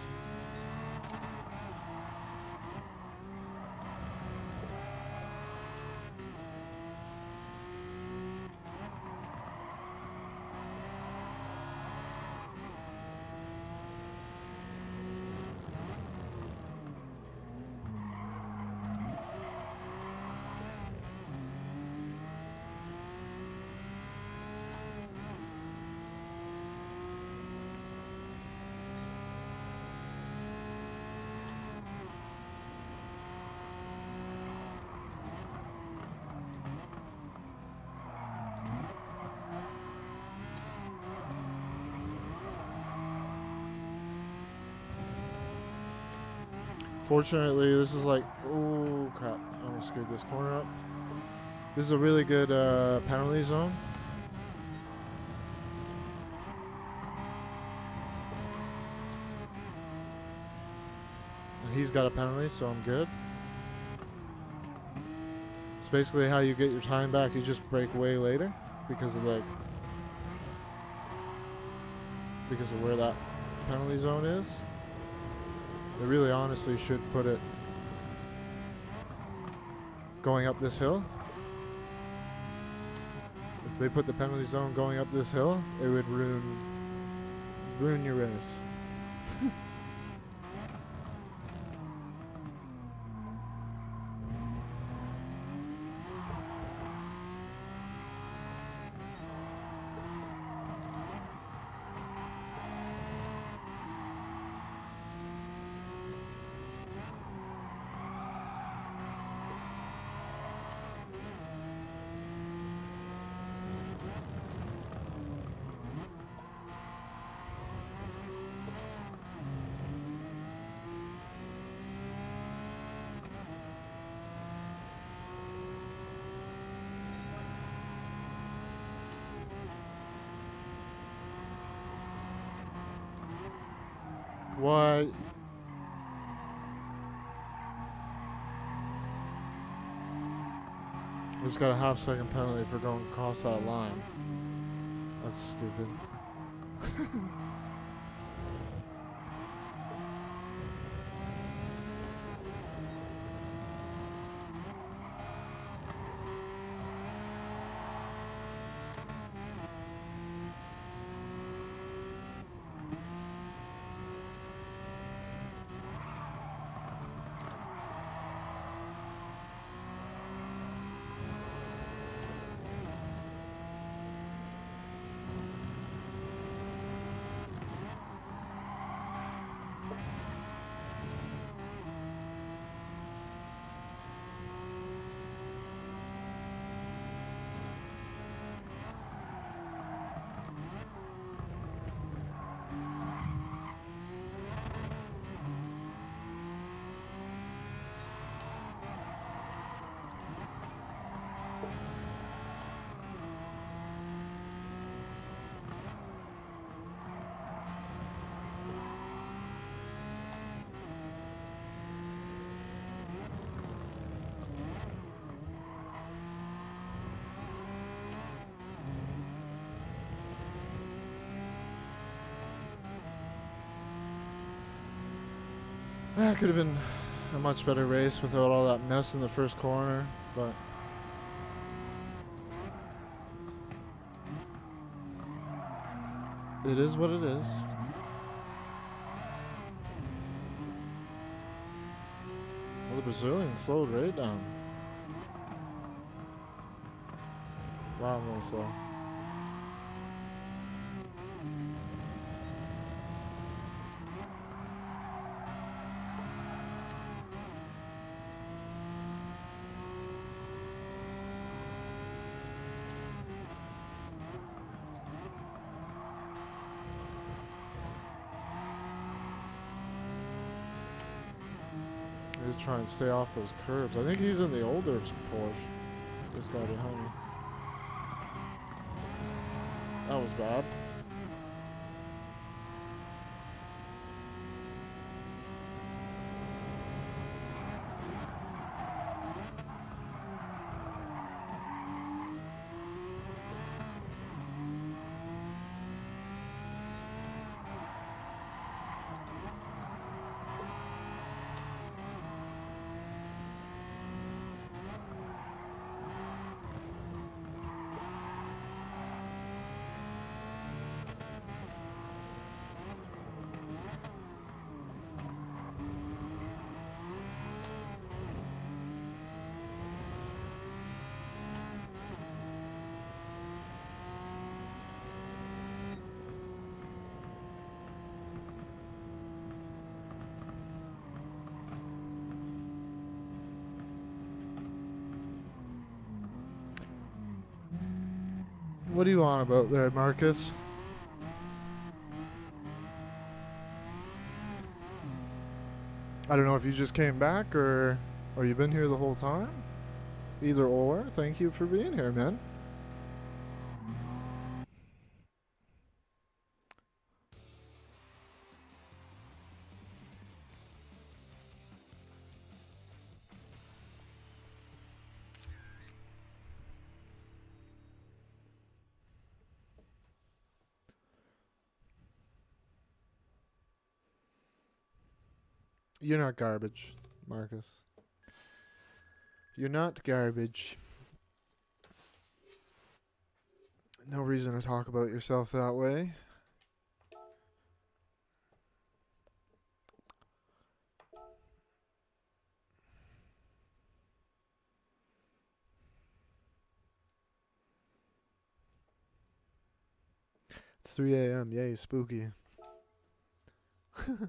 Fortunately, this is like, oh crap, I almost screwed this corner up. This is a really good penalty zone. And he's got a penalty, so I'm good. It's basically how you get your time back. You just break way later because of where that penalty zone is. They really honestly should put it going up this hill. If they put the penalty zone going up this hill, it would ruin your race. What? Just got a half-second penalty for going across that line. That's stupid. That could have been a much better race without all that mess in the first corner, but it is what it is. Well, the Brazilian slowed right down. Wow, I'm really slow. He's trying to stay off those curbs. I think he's in the older Porsche. This guy behind me. That was bad. What do you want about there, Marcus? I don't know if you just came back or you've been here the whole time. Either or. Thank you for being here, man. You're not garbage, Marcus. You're not garbage. No reason to talk about yourself that way. It's 3 a.m. Yay, spooky. I'm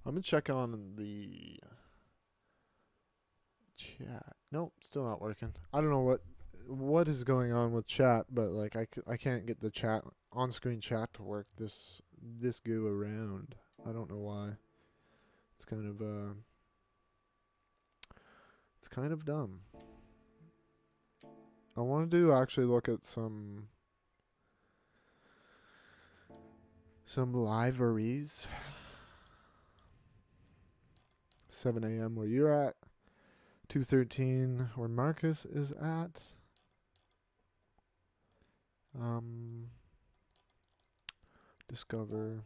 gonna check on the chat. Nope, still not working. I don't know what is going on with chat, but like I can't get the chat on screen chat to work this go around. I don't know why. It's kind of dumb. I wanted to actually look at some liveries. 7 a.m. where you're at. 2:13 where Marcus is at. Discover.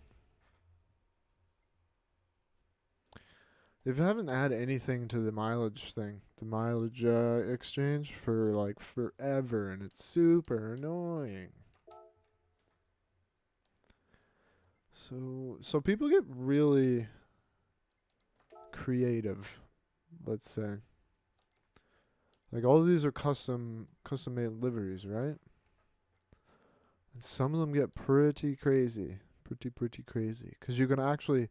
They haven't added anything to the mileage thing, the mileage exchange for like forever, and it's super annoying. So people get really creative, let's say. Like all of these are custom made liveries, right? And some of them get pretty crazy, pretty crazy, because you can upload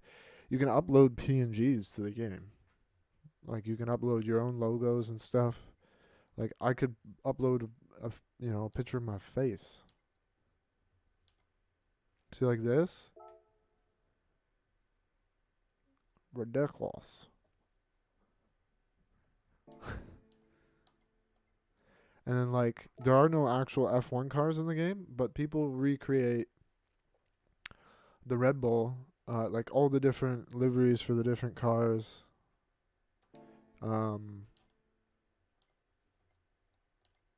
PNGs to the game. Like you can upload your own logos and stuff. Like I could upload a picture of my face. See, like this. Ridiculous. And then like there are no actual F1 cars in the game, but people recreate the Red Bull, like all the different liveries for the different cars.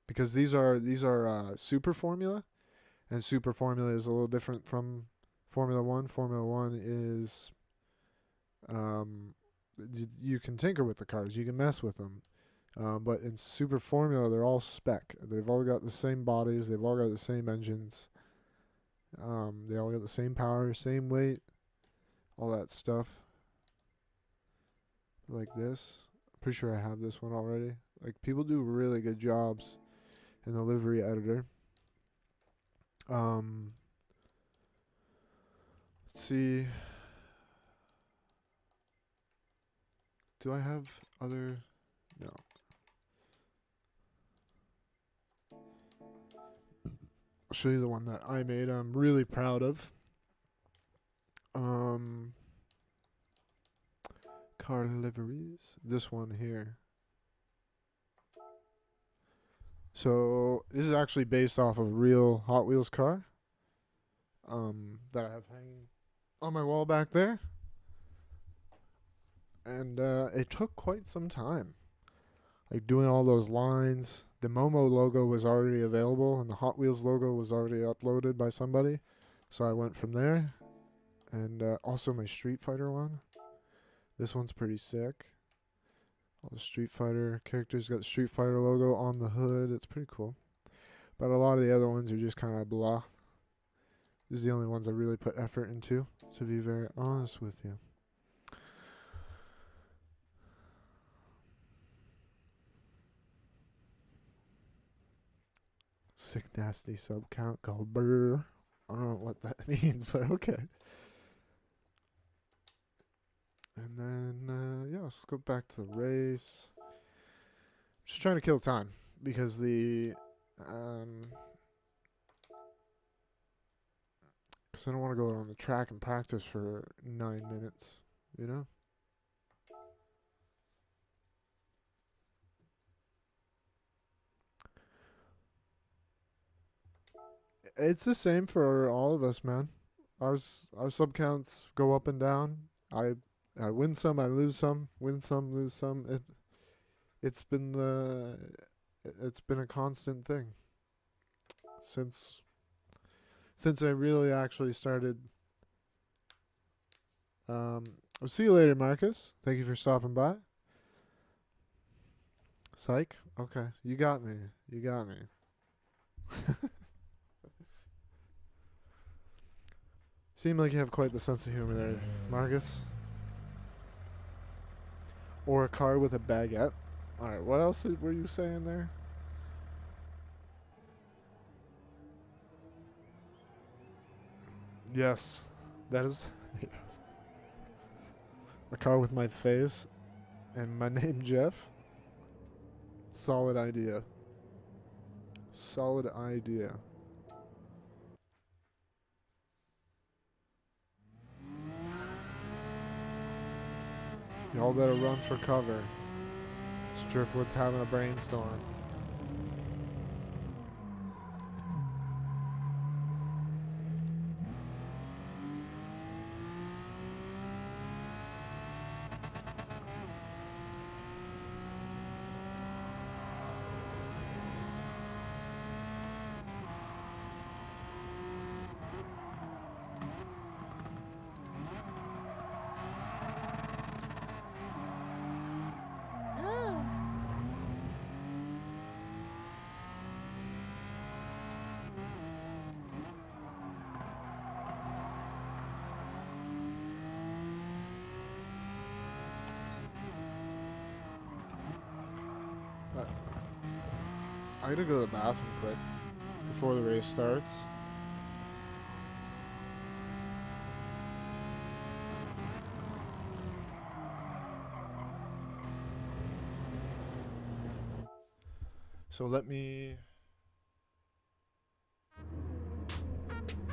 Because these are Super Formula, and Super Formula is a little different from Formula One. Formula One is you can tinker with the cars, you can mess with them. But in Super Formula, they're all spec. They've all got the same bodies. They've all got the same engines. They all got the same power, same weight, all that stuff. Like this. I'm pretty sure I have this one already. Like people do really good jobs in the livery editor. Let's see. Do I have other? No. I'll show you the one that I made. I'm really proud of. Car liveries. This one here. So this is actually based off of a real Hot Wheels car. That I have hanging on my wall back there. And it took quite some time. Like doing all those lines. The Momo logo was already available, and the Hot Wheels logo was already uploaded by somebody. So I went from there. And also my Street Fighter one. This one's pretty sick. All the Street Fighter characters got the Street Fighter logo on the hood. It's pretty cool. But a lot of the other ones are just kind of blah. These are the only ones I really put effort into, to be very honest with you. Sick nasty sub count called brr. I don't know what that means, but okay. And then, yeah, let's go back to the race. Just trying to kill time because because I don't want to go on the track and practice for 9 minutes, you know? It's the same for all of us, man. Our sub counts go up and down. I win some, I lose some. Win some, lose some. It's been a constant thing since I really actually started. I'll see you later, Marcus. Thank you for stopping by. Psych. Okay, you got me. Seem like you have quite the sense of humor there, Marcus. Or a car with a baguette. Alright, what else were you saying there? Yes. That is... yes. A car with my face and my name, Jeff. Solid idea. Solid idea. Y'all better run for cover. Driftwood's having a brainstorm. I gotta go to the bathroom quick before the race starts. So let me...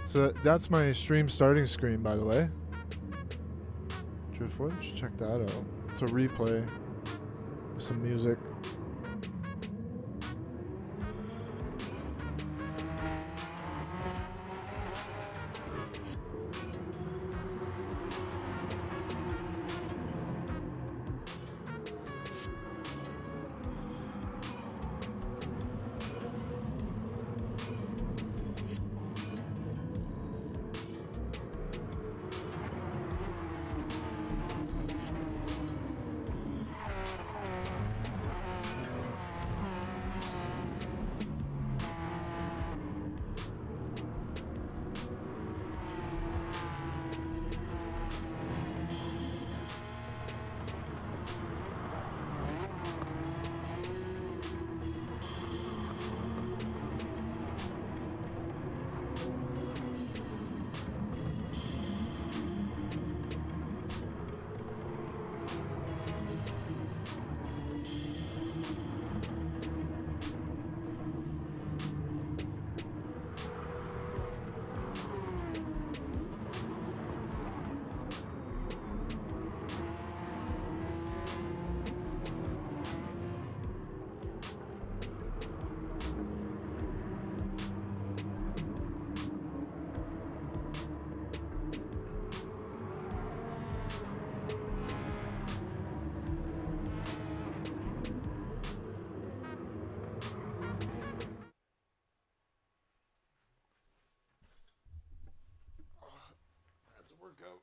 So that's my stream starting screen, by the way. Driftwood, just check that out. It's a replay with some music. Workout.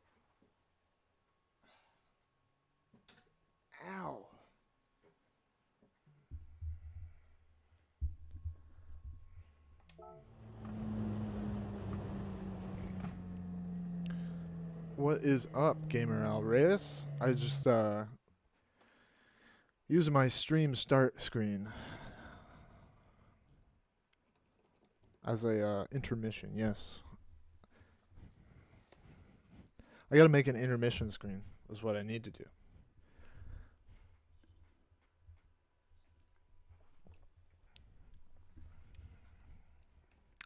Ow. What is up, Gamer Alvarez? I just using my stream start screen as a intermission. Yes. I gotta make an intermission screen, is what I need to do.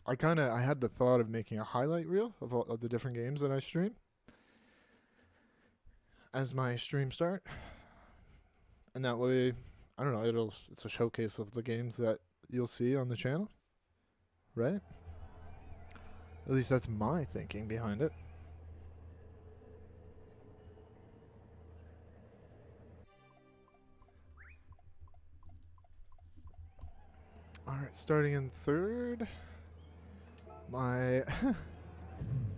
I had the thought of making a highlight reel of all of the different games that I stream as my stream start. And that way, I don't know, it's a showcase of the games that you'll see on the channel. Right? At least that's my thinking behind it. Alright, starting in third. My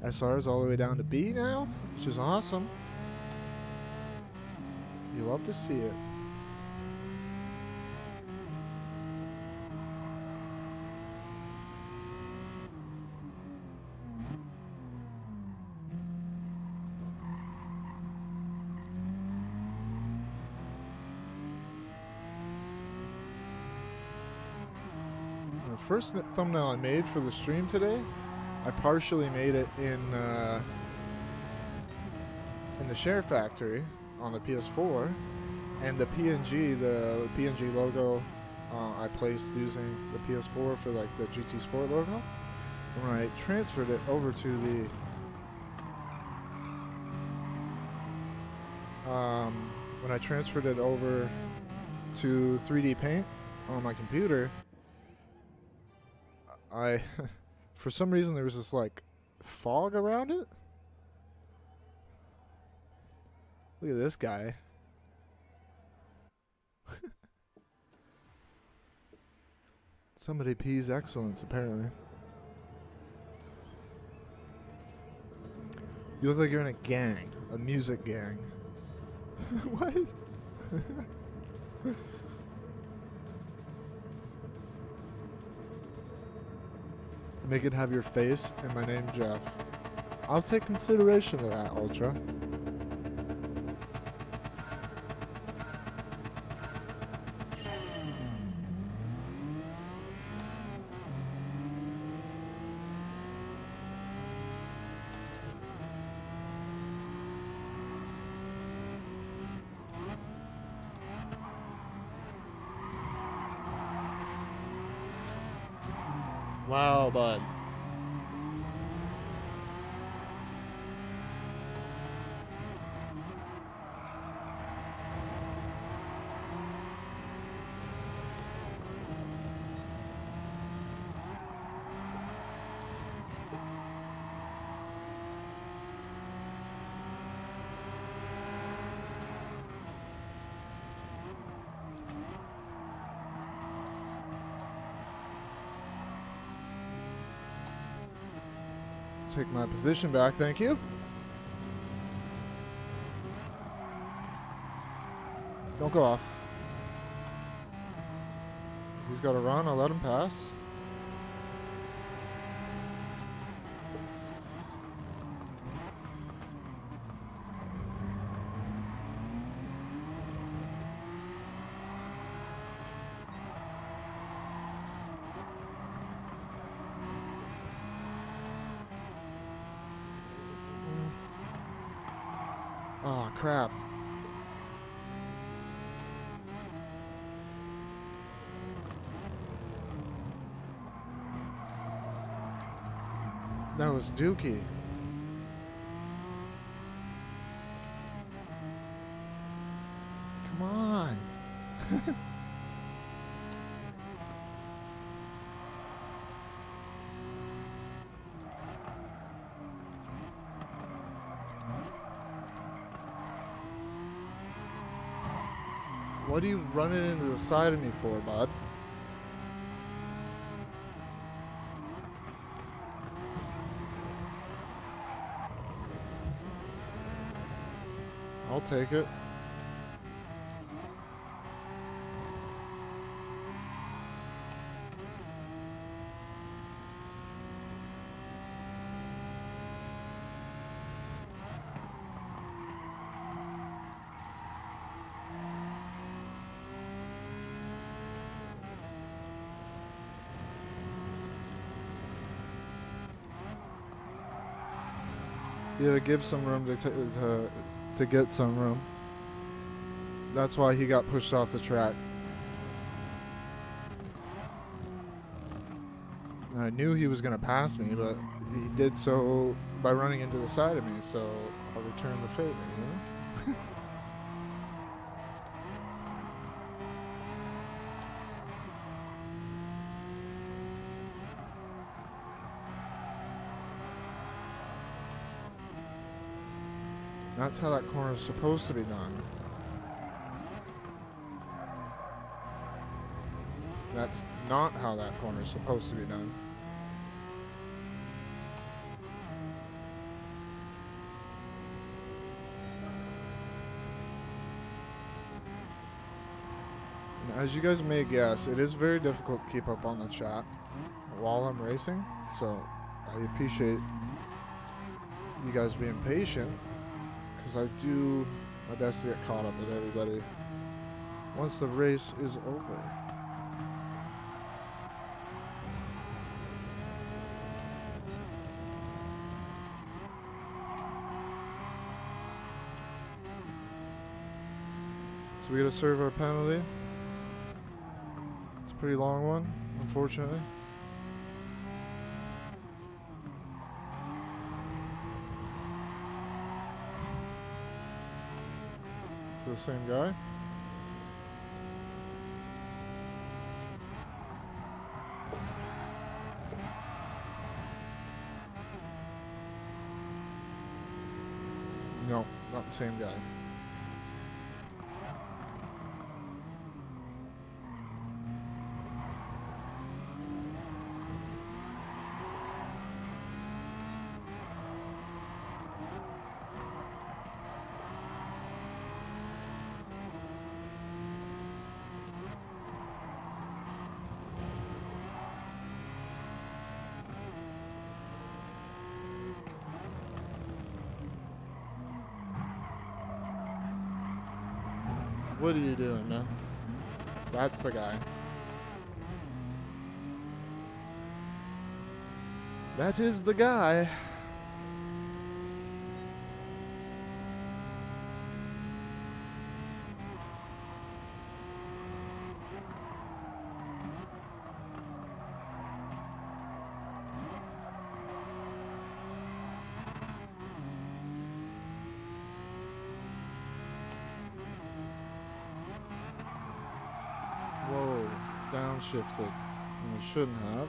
SR is all the way down to B now, which is awesome. You love to see it. first thumbnail I made for the stream today, I partially made it in the Share Factory on the PS4, and the PNG logo I placed using the PS4 for like the GT Sport logo. And when I transferred it over to the when I transferred it over to 3D Paint on my computer, I for some reason there was this like fog around it. Look at this guy. Somebody pees excellence, apparently. You look like you're in a gang, a music gang. What? Make it have your face and my name, Jeff. I'll take consideration of that, Ultra. Wow, bud. Take my position back, thank you. Don't go off. He's got to run, I'll let him pass. Oh, crap. That was Dookie. Come on. What are you running into the side of me for, bud? I'll take it. You gotta give some room to get some room. That's why he got pushed off the track. And I knew he was gonna pass me, but he did so by running into the side of me, so I'll return the favor, you know? That's how that corner is supposed to be done. That's not how that corner is supposed to be done. And as you guys may guess, it is very difficult to keep up on the chat while I'm racing, so I appreciate you guys being patient, because I do my best to get caught up with everybody once the race is over. So we gotta serve our penalty. It's a pretty long one, unfortunately. It's the same guy. No, not the same guy. What are you doing, man? That's the guy. That is the guy. Whoa, downshifted. And it shouldn't have.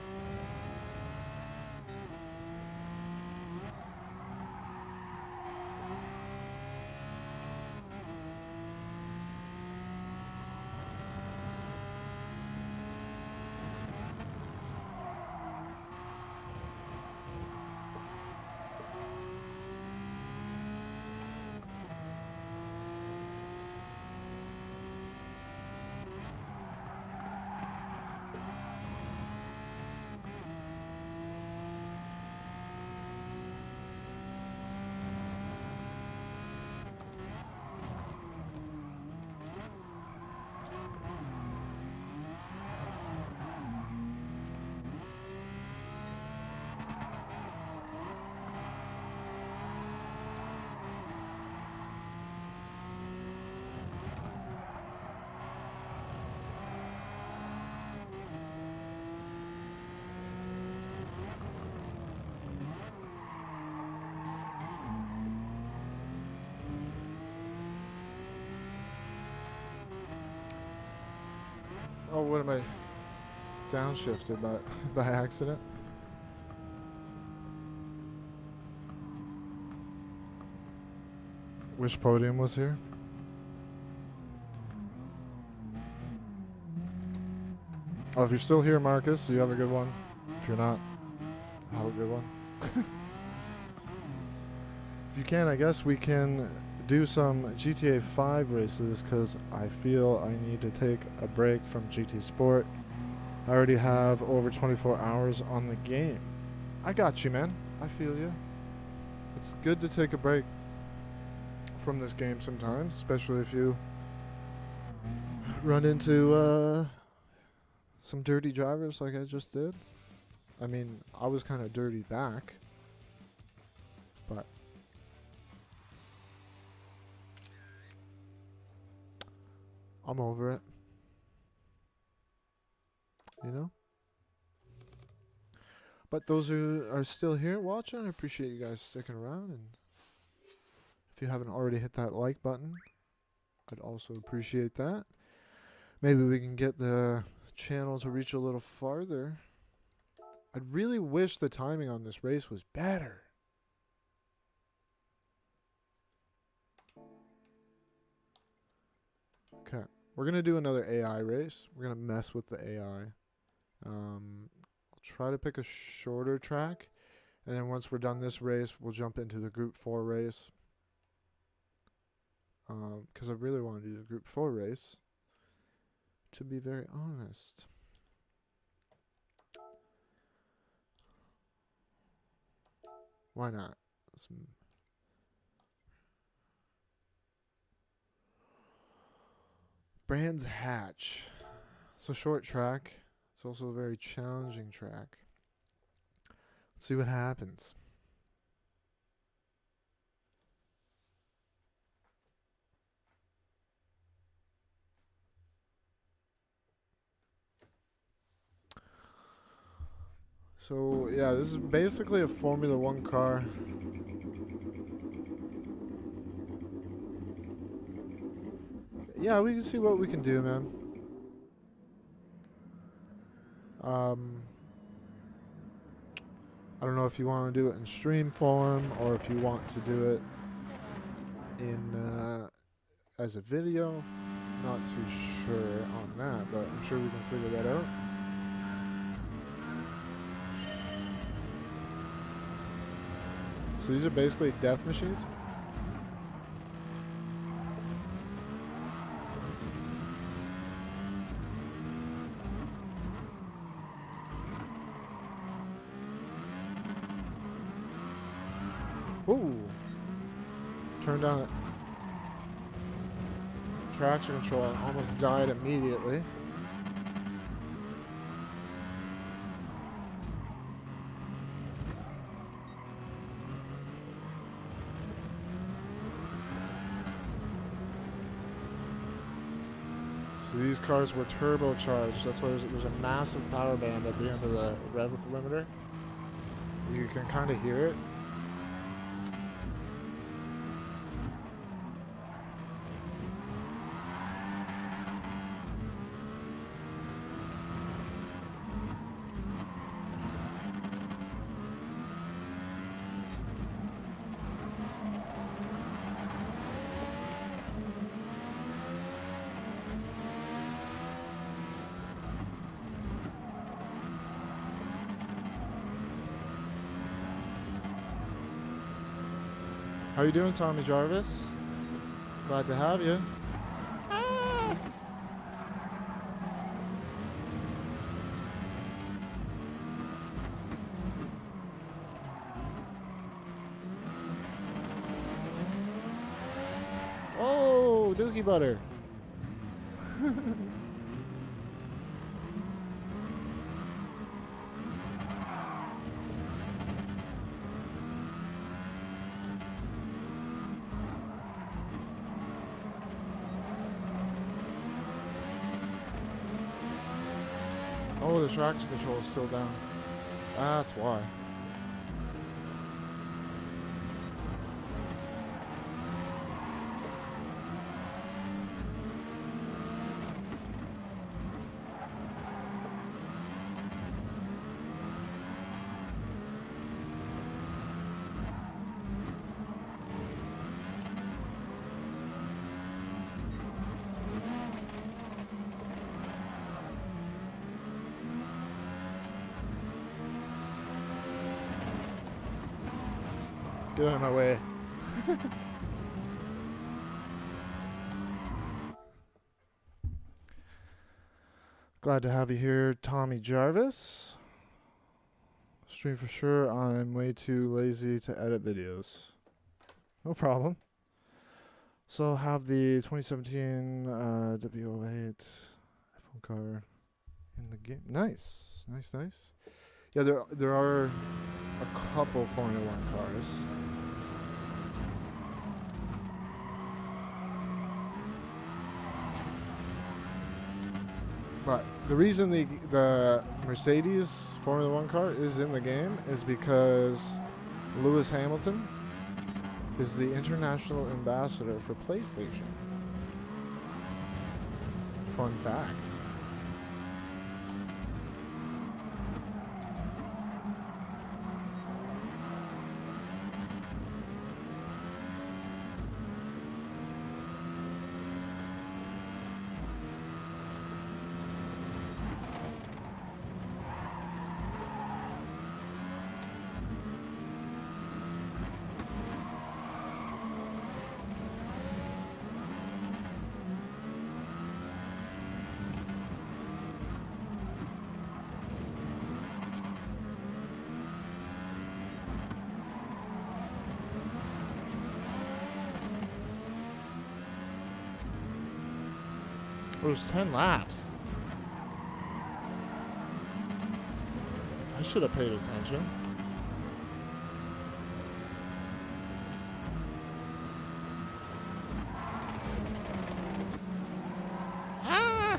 Oh, what am I? Downshifted by accident? Which podium was here? Oh, if you're still here, Marcus, you have a good one. If you're not, have a good one. If you can, I guess we can do some GTA 5 races because I feel I need to take a break from GT Sport. I already have over 24 hours on the game. I got you, man. I feel you. It's good to take a break from this game sometimes, especially if you run into some dirty drivers like I just did. I mean, I was kind of dirty back, but I'm over it. You know? But those who are still here watching, I appreciate you guys sticking around. And if you haven't already hit that like button, I'd also appreciate that. Maybe we can get the channel to reach a little farther. I really wish the timing on this race was better. Okay, we're going to do another AI race. We're going to mess with the AI. I'll try to pick a shorter track. And then once we're done this race, we'll jump into the Group 4 race. Because I really want to do the Group 4 race. To be very honest. Why not? Brands Hatch. It's a short track. It's also a very challenging track. Let's see what happens. So, yeah, this is basically a Formula One car. Yeah, we can see what we can do, man. I don't know if you want to do it in stream form or if you want to do it in as a video. Not too sure on that, but I'm sure we can figure that out. So these are basically death machines. Ooh. Turn down it. Traction control. I almost died immediately. So these cars were turbocharged. That's why there's a massive power band at the end of the rev limiter. You can kind of hear it. How you doing, Tommy Jarvis? Glad to have you. Ah! Oh, Dookie Butter. Oh, the traction control is still down. That's why. Get out of my way. Glad to have you here, Tommy Jarvis. Stream for sure. I'm way too lazy to edit videos. No problem. So I'll have the 2017 W08 iPhone car in the game. Nice. Nice, nice. Yeah, there are a couple Formula One cars. But the reason the Mercedes Formula One car is in the game is because Lewis Hamilton is the international ambassador for PlayStation. Fun fact. It was 10 laps. I should have paid attention. Ah!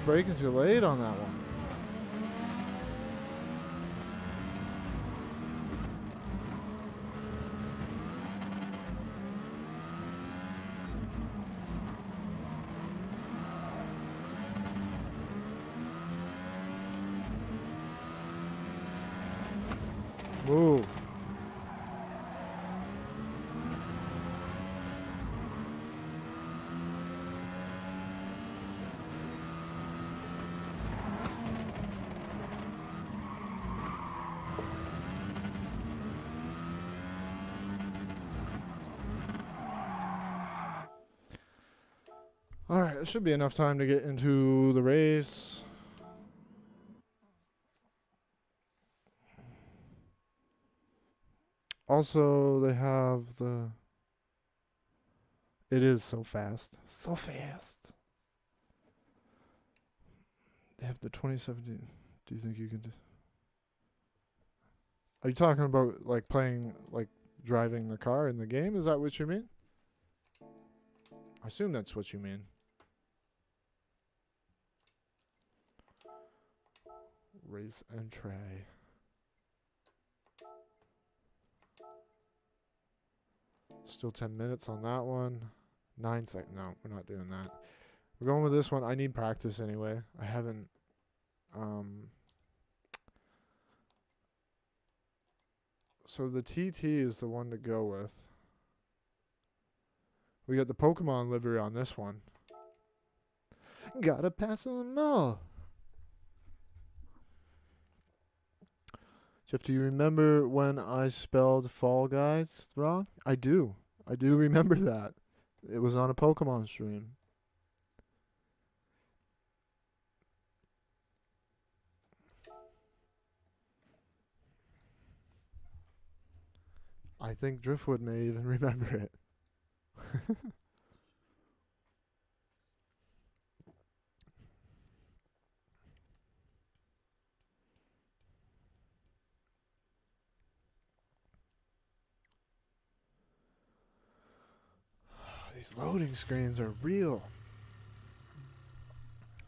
braking too late on that one. Move. All right, it should be enough time to get into the race. Also, they have the... It is so fast. So fast. They have the 2017. Do you think you can do... Are you talking about, like, playing, like, driving the car in the game? Is that what you mean? I assume that's what you mean. Race entry. Still 10 minutes on that one. 9 seconds. No, we're not doing that. We're going with this one. I need practice anyway. I haven't. So the TT is the one to go with. We got the Pokemon livery on this one. Gotta pass them all. Jeff, do you remember when I spelled Fall Guys wrong? I do. I do remember that. It was on a Pokemon stream. I think Driftwood may even remember it. These loading screens are real.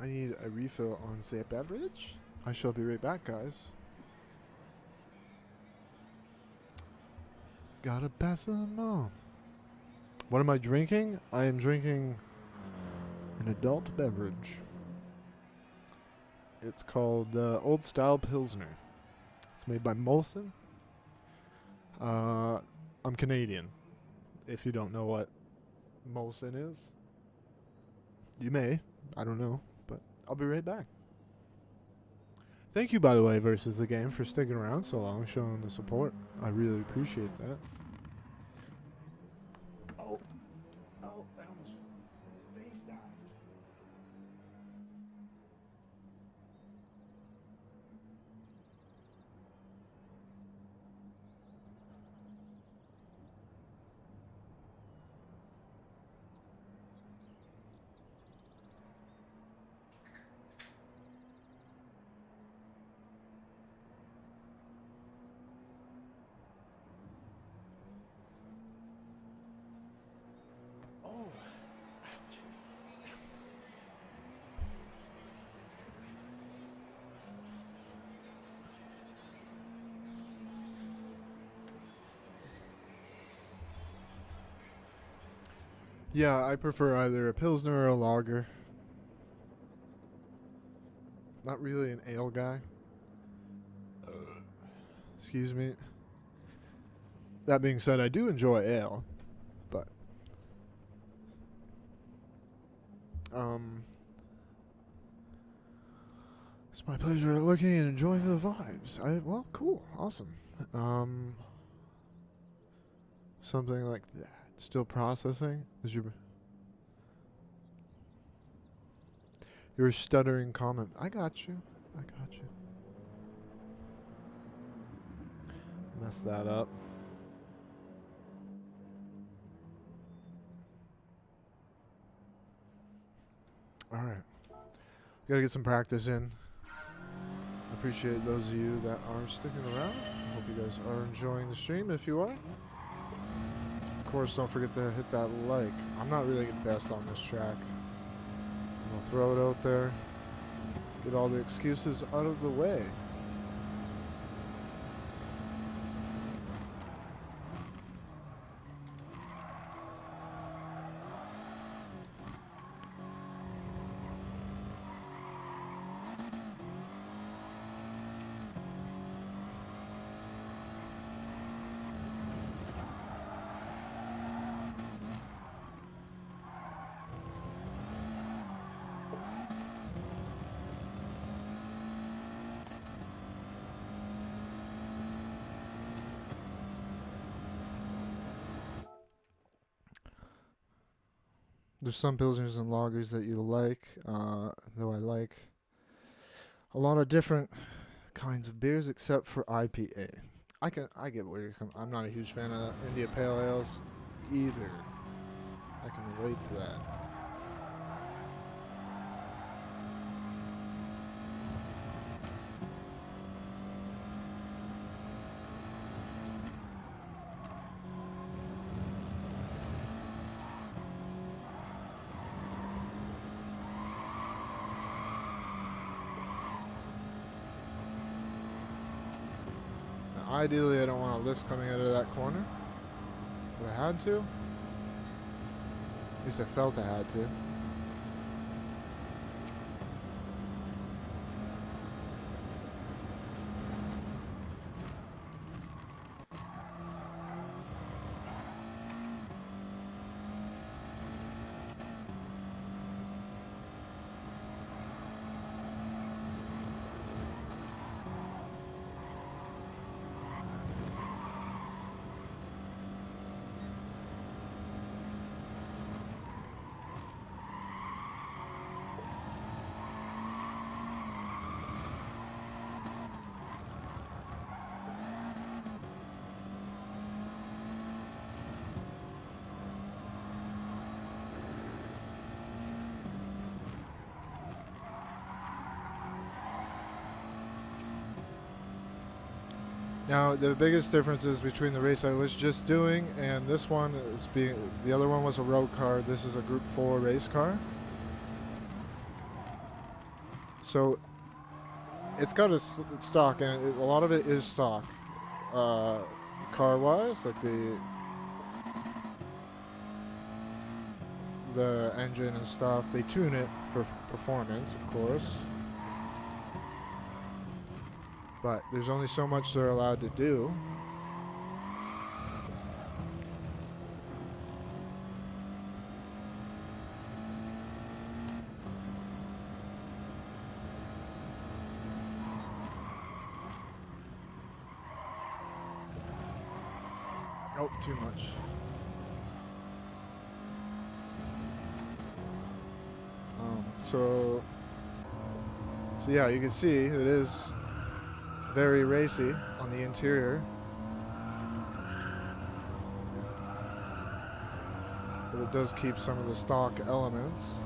I need a refill on say beverage. I shall be right back, guys. Gotta pass them all. What am I drinking? I am drinking an adult beverage. It's called Old Style Pilsner. It's made by Molson. I'm Canadian. If you don't know what Molson is, you may. I don't know, but I'll be right back. Thank you, by the way, Versus the Game, for sticking around so long, showing the support. I really appreciate that. Oh, I almost face dived. Yeah, I prefer either a Pilsner or a lager. Not really an ale guy. Excuse me. That being said, I do enjoy ale, but it's my pleasure looking and enjoying the vibes. Well, cool, awesome. Something like that. Still processing? Is your stuttering comment? I got you. Mess that up. All right. Gotta get some practice in. I appreciate those of you that are sticking around. I hope you guys are enjoying the stream. If you are, of course, don't forget to hit that like. I'm not really the best on this track. I'll throw it out there. Get all the excuses out of the way. There's some pilsners and lagers that you like, though I like a lot of different kinds of beers except for IPA. I get where you're coming. I'm not a huge fan of India Pale Ales either. I can relate to that. Ideally, I don't want a lift coming out of that corner, but I had to. At least I felt I had to. Now, the biggest differences between the race I was just doing and this one is the other one was a road car. This is a Group 4 race car. So it's got a stock, and a lot of it is stock, car-wise, like the engine and stuff. They tune it for performance, of course. But there's only so much they're allowed to do. Oh, too much. So yeah, you can see it is very racy on the interior, but it does keep some of the stock elements.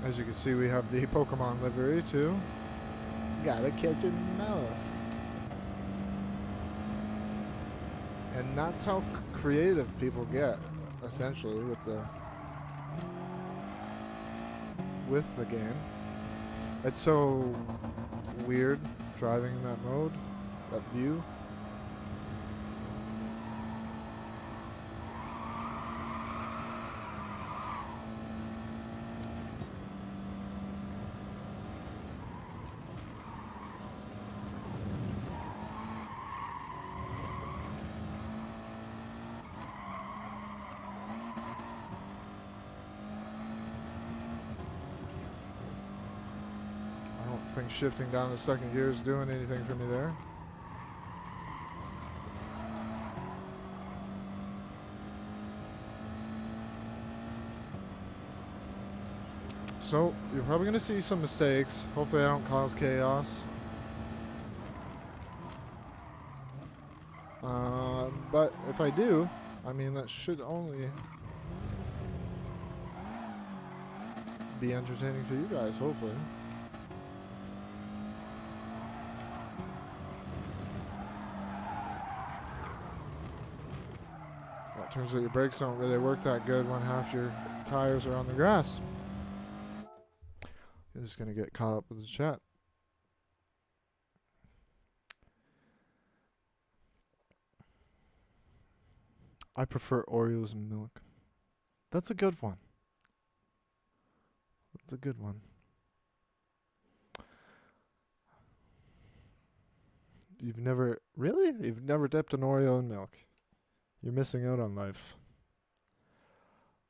As you can see, we have the Pokemon livery too. Gotta catch a Mela. And that's how creative people get, essentially, with the game. It's so weird driving in that mode, that view. I think shifting down the second gear is doing anything for me there. So you're probably going to see some mistakes. Hopefully I don't cause chaos. But if I do, I mean, that should only be entertaining for you guys, hopefully. Turns out your brakes don't really work that good when half your tires are on the grass. I'm just going to get caught up with the chat. I prefer Oreos and milk. That's a good one. That's a good one. You've never dipped an Oreo in milk. You're missing out on life.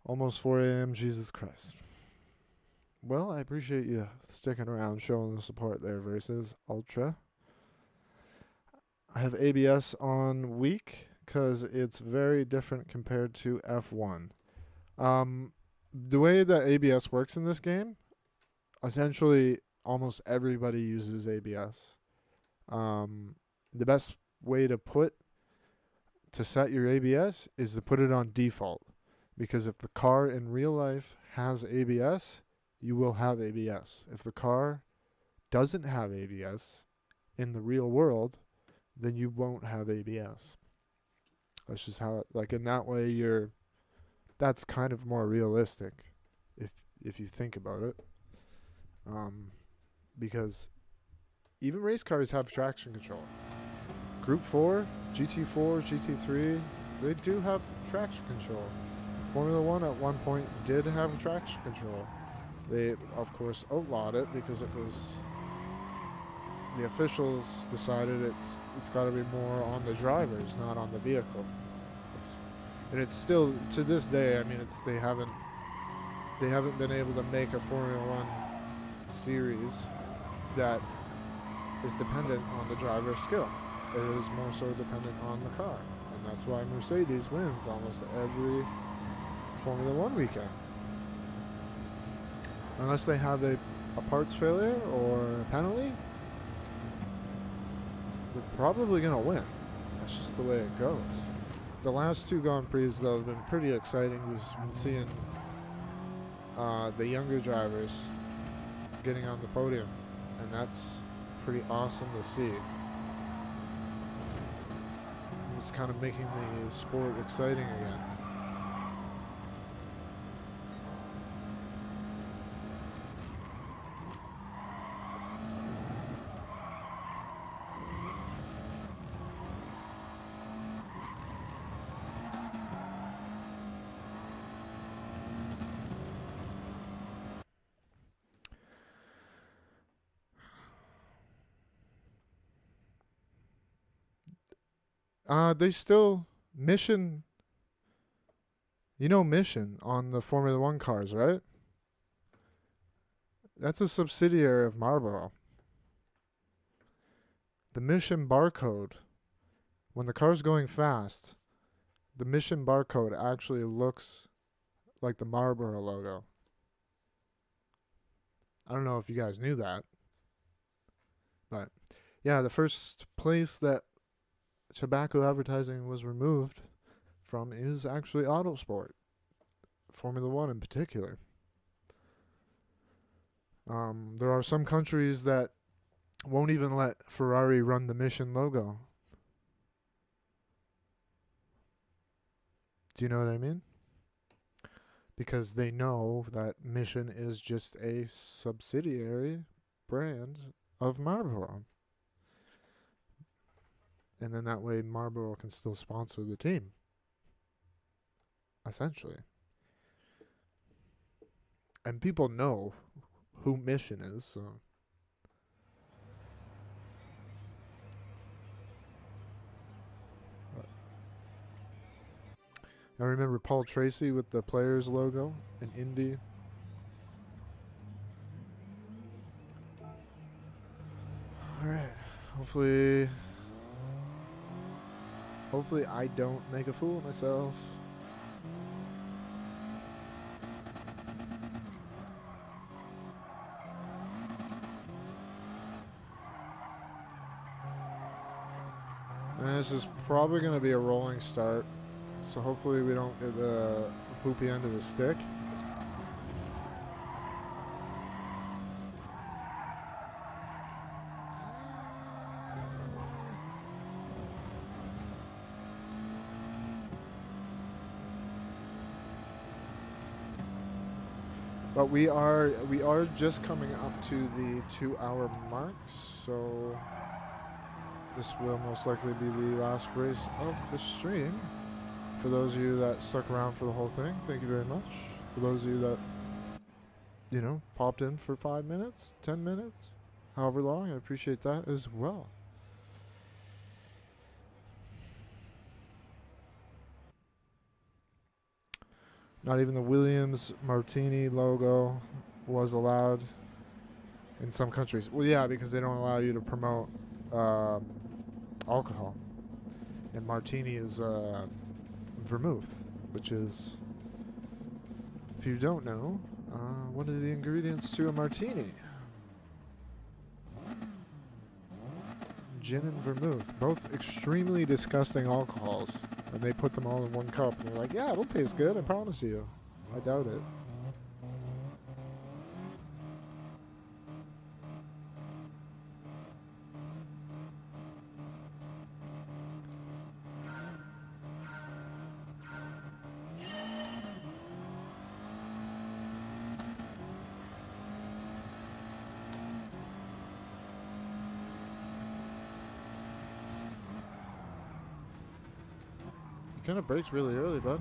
Almost 4 a.m. Jesus Christ. Well, I appreciate you sticking around, showing the support there versus Ultra. I have ABS on weak because it's very different compared to F1. The way that ABS works in this game, essentially almost everybody uses ABS. The best way to set your ABS is to put it on default, because if the car in real life has ABS, you will have ABS. If the car doesn't have ABS in the real world, then you won't have ABS. That's just how in that way that's kind of more realistic if you think about it. Because even race cars have traction control. Group 4, GT4, GT3, they do have traction control. Formula 1 at one point did have traction control. They, of course, outlawed it because it was... The officials decided it's got to be more on the drivers, not on the vehicle. And it's still, to this day, I mean, they haven't been able to make a Formula 1 series that is dependent on the driver's skill. It is more so dependent on the car. And that's why Mercedes wins almost every Formula 1 weekend. Unless they have a parts failure or a penalty, they're probably going to win. That's just the way it goes. The last two Grand Prix, though, have been pretty exciting. We've been seeing the younger drivers getting on the podium, and that's pretty awesome to see. It's kind of making the sport exciting again. They still Mission. You know Mission on the Formula 1 cars, right? That's a subsidiary of Marlboro. The Mission barcode, when the car's going fast, the Mission barcode actually looks like the Marlboro logo. I don't know if you guys knew that. But yeah, the first place that tobacco advertising was removed from is actually Autosport. Formula 1 in particular. There are some countries that won't even let Ferrari run the Mission logo. Do you know what I mean? Because they know that Mission is just a subsidiary brand of Marlboro. And then that way Marlboro can still sponsor the team. Essentially. And people know who Mission is, so... I remember Paul Tracy with the Players logo in Indy. Alright. Hopefully I don't make a fool of myself. And this is probably going to be a rolling start. So hopefully we don't get the poopy end of the stick. But we are just coming up to the 2-hour mark, so this will most likely be the last race of the stream. For those of you that stuck around for the whole thing, thank you very much. For those of you that, you know, popped in for 5 minutes, 10 minutes, however long, I appreciate that as well. Not even the Williams Martini logo was allowed in some countries. Well, yeah, because they don't allow you to promote alcohol. And Martini is vermouth, which is, if you don't know, one of the ingredients to a martini. Gin and vermouth, both extremely disgusting alcohols. And they put them all in one cup, and they're like, yeah, it'll taste good, I promise you. I doubt it. You kind of braked really early, bud.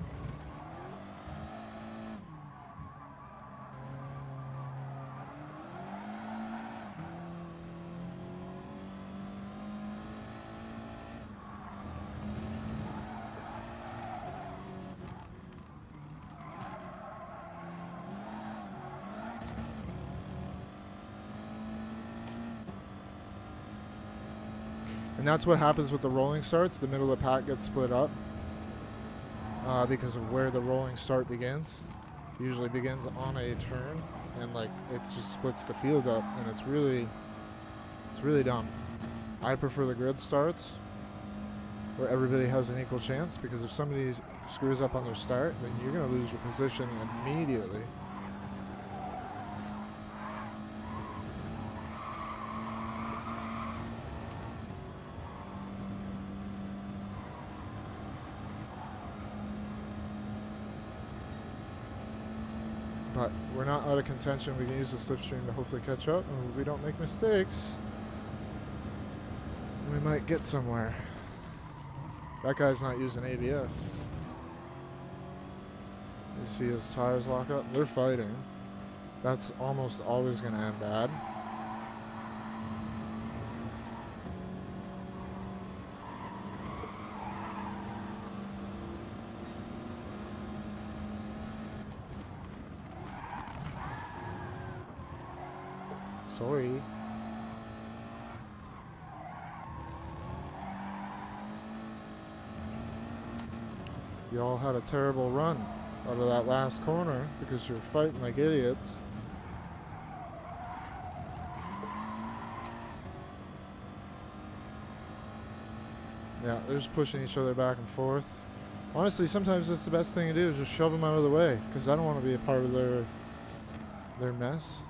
And that's what happens with the rolling starts. The middle of the pack gets split up because of where the rolling start begins. Usually begins on a turn, and like it just splits the field up, and it's really dumb. I prefer the grid starts where everybody has an equal chance, because if somebody screws up on their start, then you're going to lose your position immediately. But we're not out of contention. We can use the slipstream to hopefully catch up, and if we don't make mistakes, we might get somewhere. That guy's not using ABS. You see his tires lock up? They're fighting. That's almost always going to end bad. Sorry. You all had a terrible run out of that last corner because you're fighting like idiots. Yeah, they're just pushing each other back and forth. Honestly, sometimes that's the best thing to do, is just shove them out of the way, because I don't want to be a part of their mess.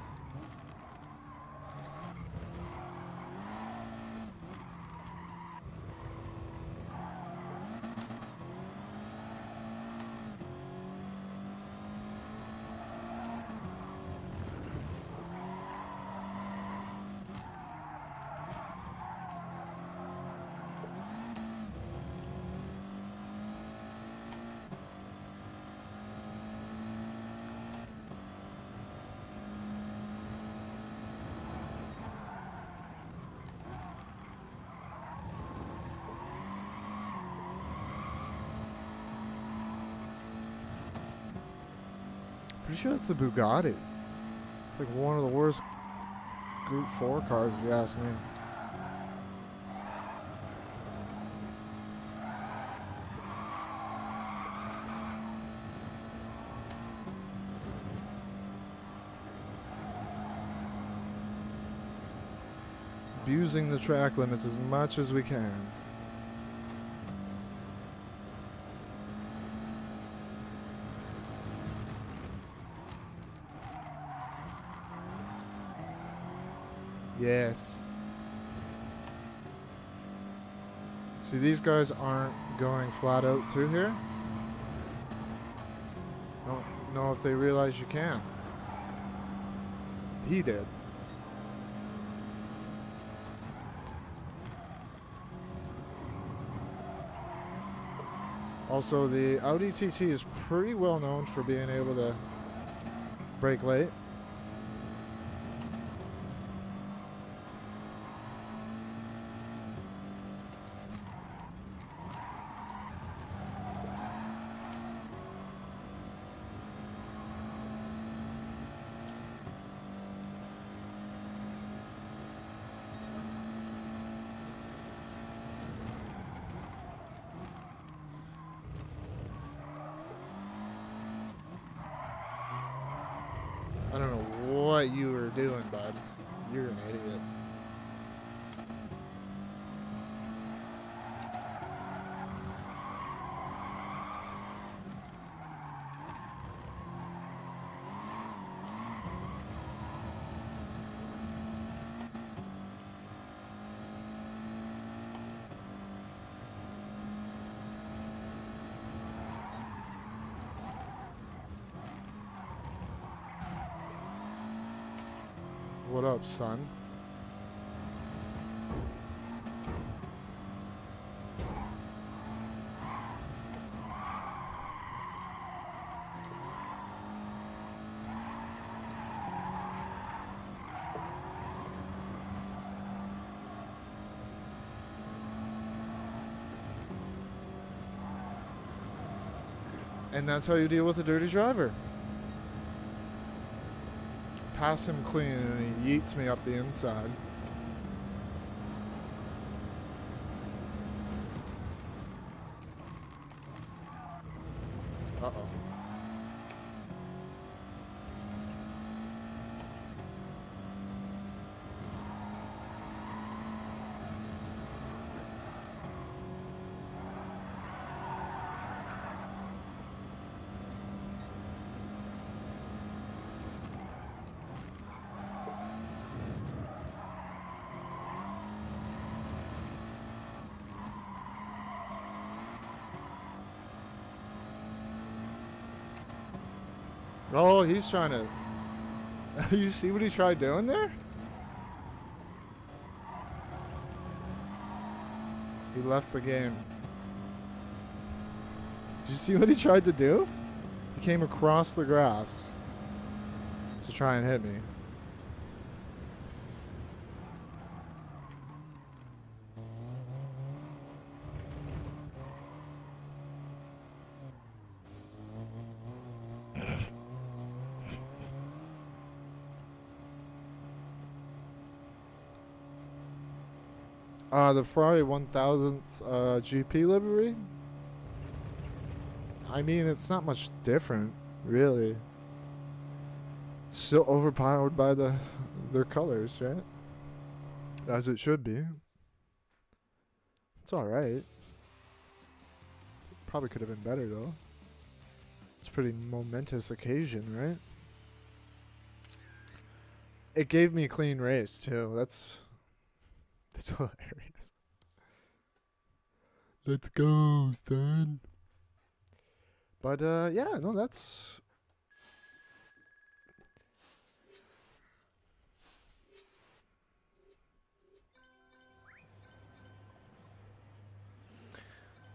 Pretty sure that's the Bugatti. It's like one of the worst Group 4 cars, if you ask me. Abusing the track limits as much as we can. Yes. See, these guys aren't going flat out through here. Don't know if they realize you can. He did. Also, the Audi TT is pretty well known for being able to brake late. I don't know what you were doing, bud. You're an idiot. What up, son? And that's how you deal with a dirty driver. Pass him clean and he yeets me up the inside. Uh-oh. Oh, he's trying to... You see what he tried doing there? He left the game. Did you see what he tried to do? He came across the grass to try and hit me. The Ferrari 1000th GP livery. I mean, it's not much different, really. It's still overpowered by their colors, right? As it should be. It's all right. Probably could have been better though. It's a pretty momentous occasion, right? It gave me a clean race too. That's hilarious. Let's go, son. But yeah, no, that's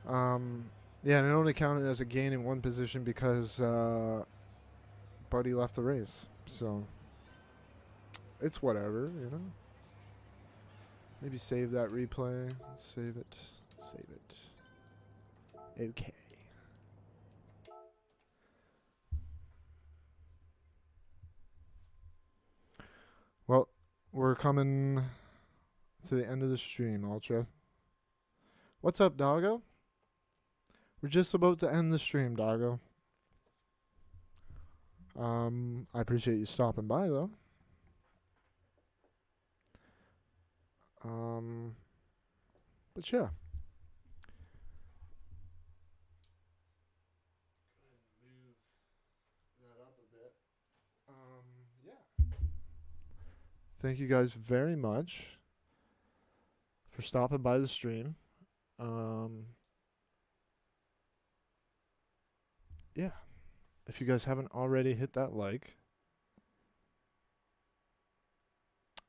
yeah, and it only counted as a gain in one position because Buddy left the race. So it's whatever, you know. Maybe save that replay. Save it. Save it. Okay. Well, we're coming to the end of the stream, Ultra. What's up, doggo? We're just about to end the stream, doggo. I appreciate you stopping by, though. But yeah. Move that up a bit. Yeah. Thank you guys very much for stopping by the stream. Yeah. If you guys haven't already hit that like,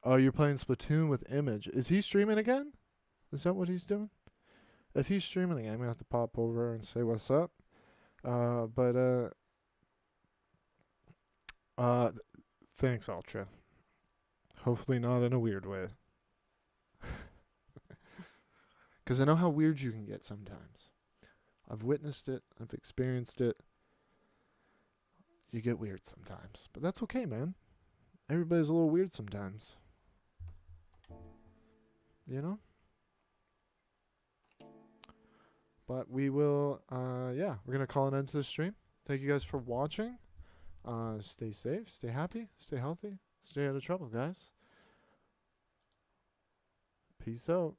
Oh, you're playing Splatoon with Image. Is he streaming again? Is that what he's doing? If he's streaming again, I'm gonna have to pop over and say what's up. Thanks, Ultra. Hopefully not in a weird way. Because I know how weird you can get sometimes. I've witnessed it. I've experienced it. You get weird sometimes. But that's okay, man. Everybody's a little weird sometimes. You know? But we will, we're going to call an end to the stream. Thank you guys for watching. Stay safe, stay happy, stay healthy, stay out of trouble, guys. Peace out.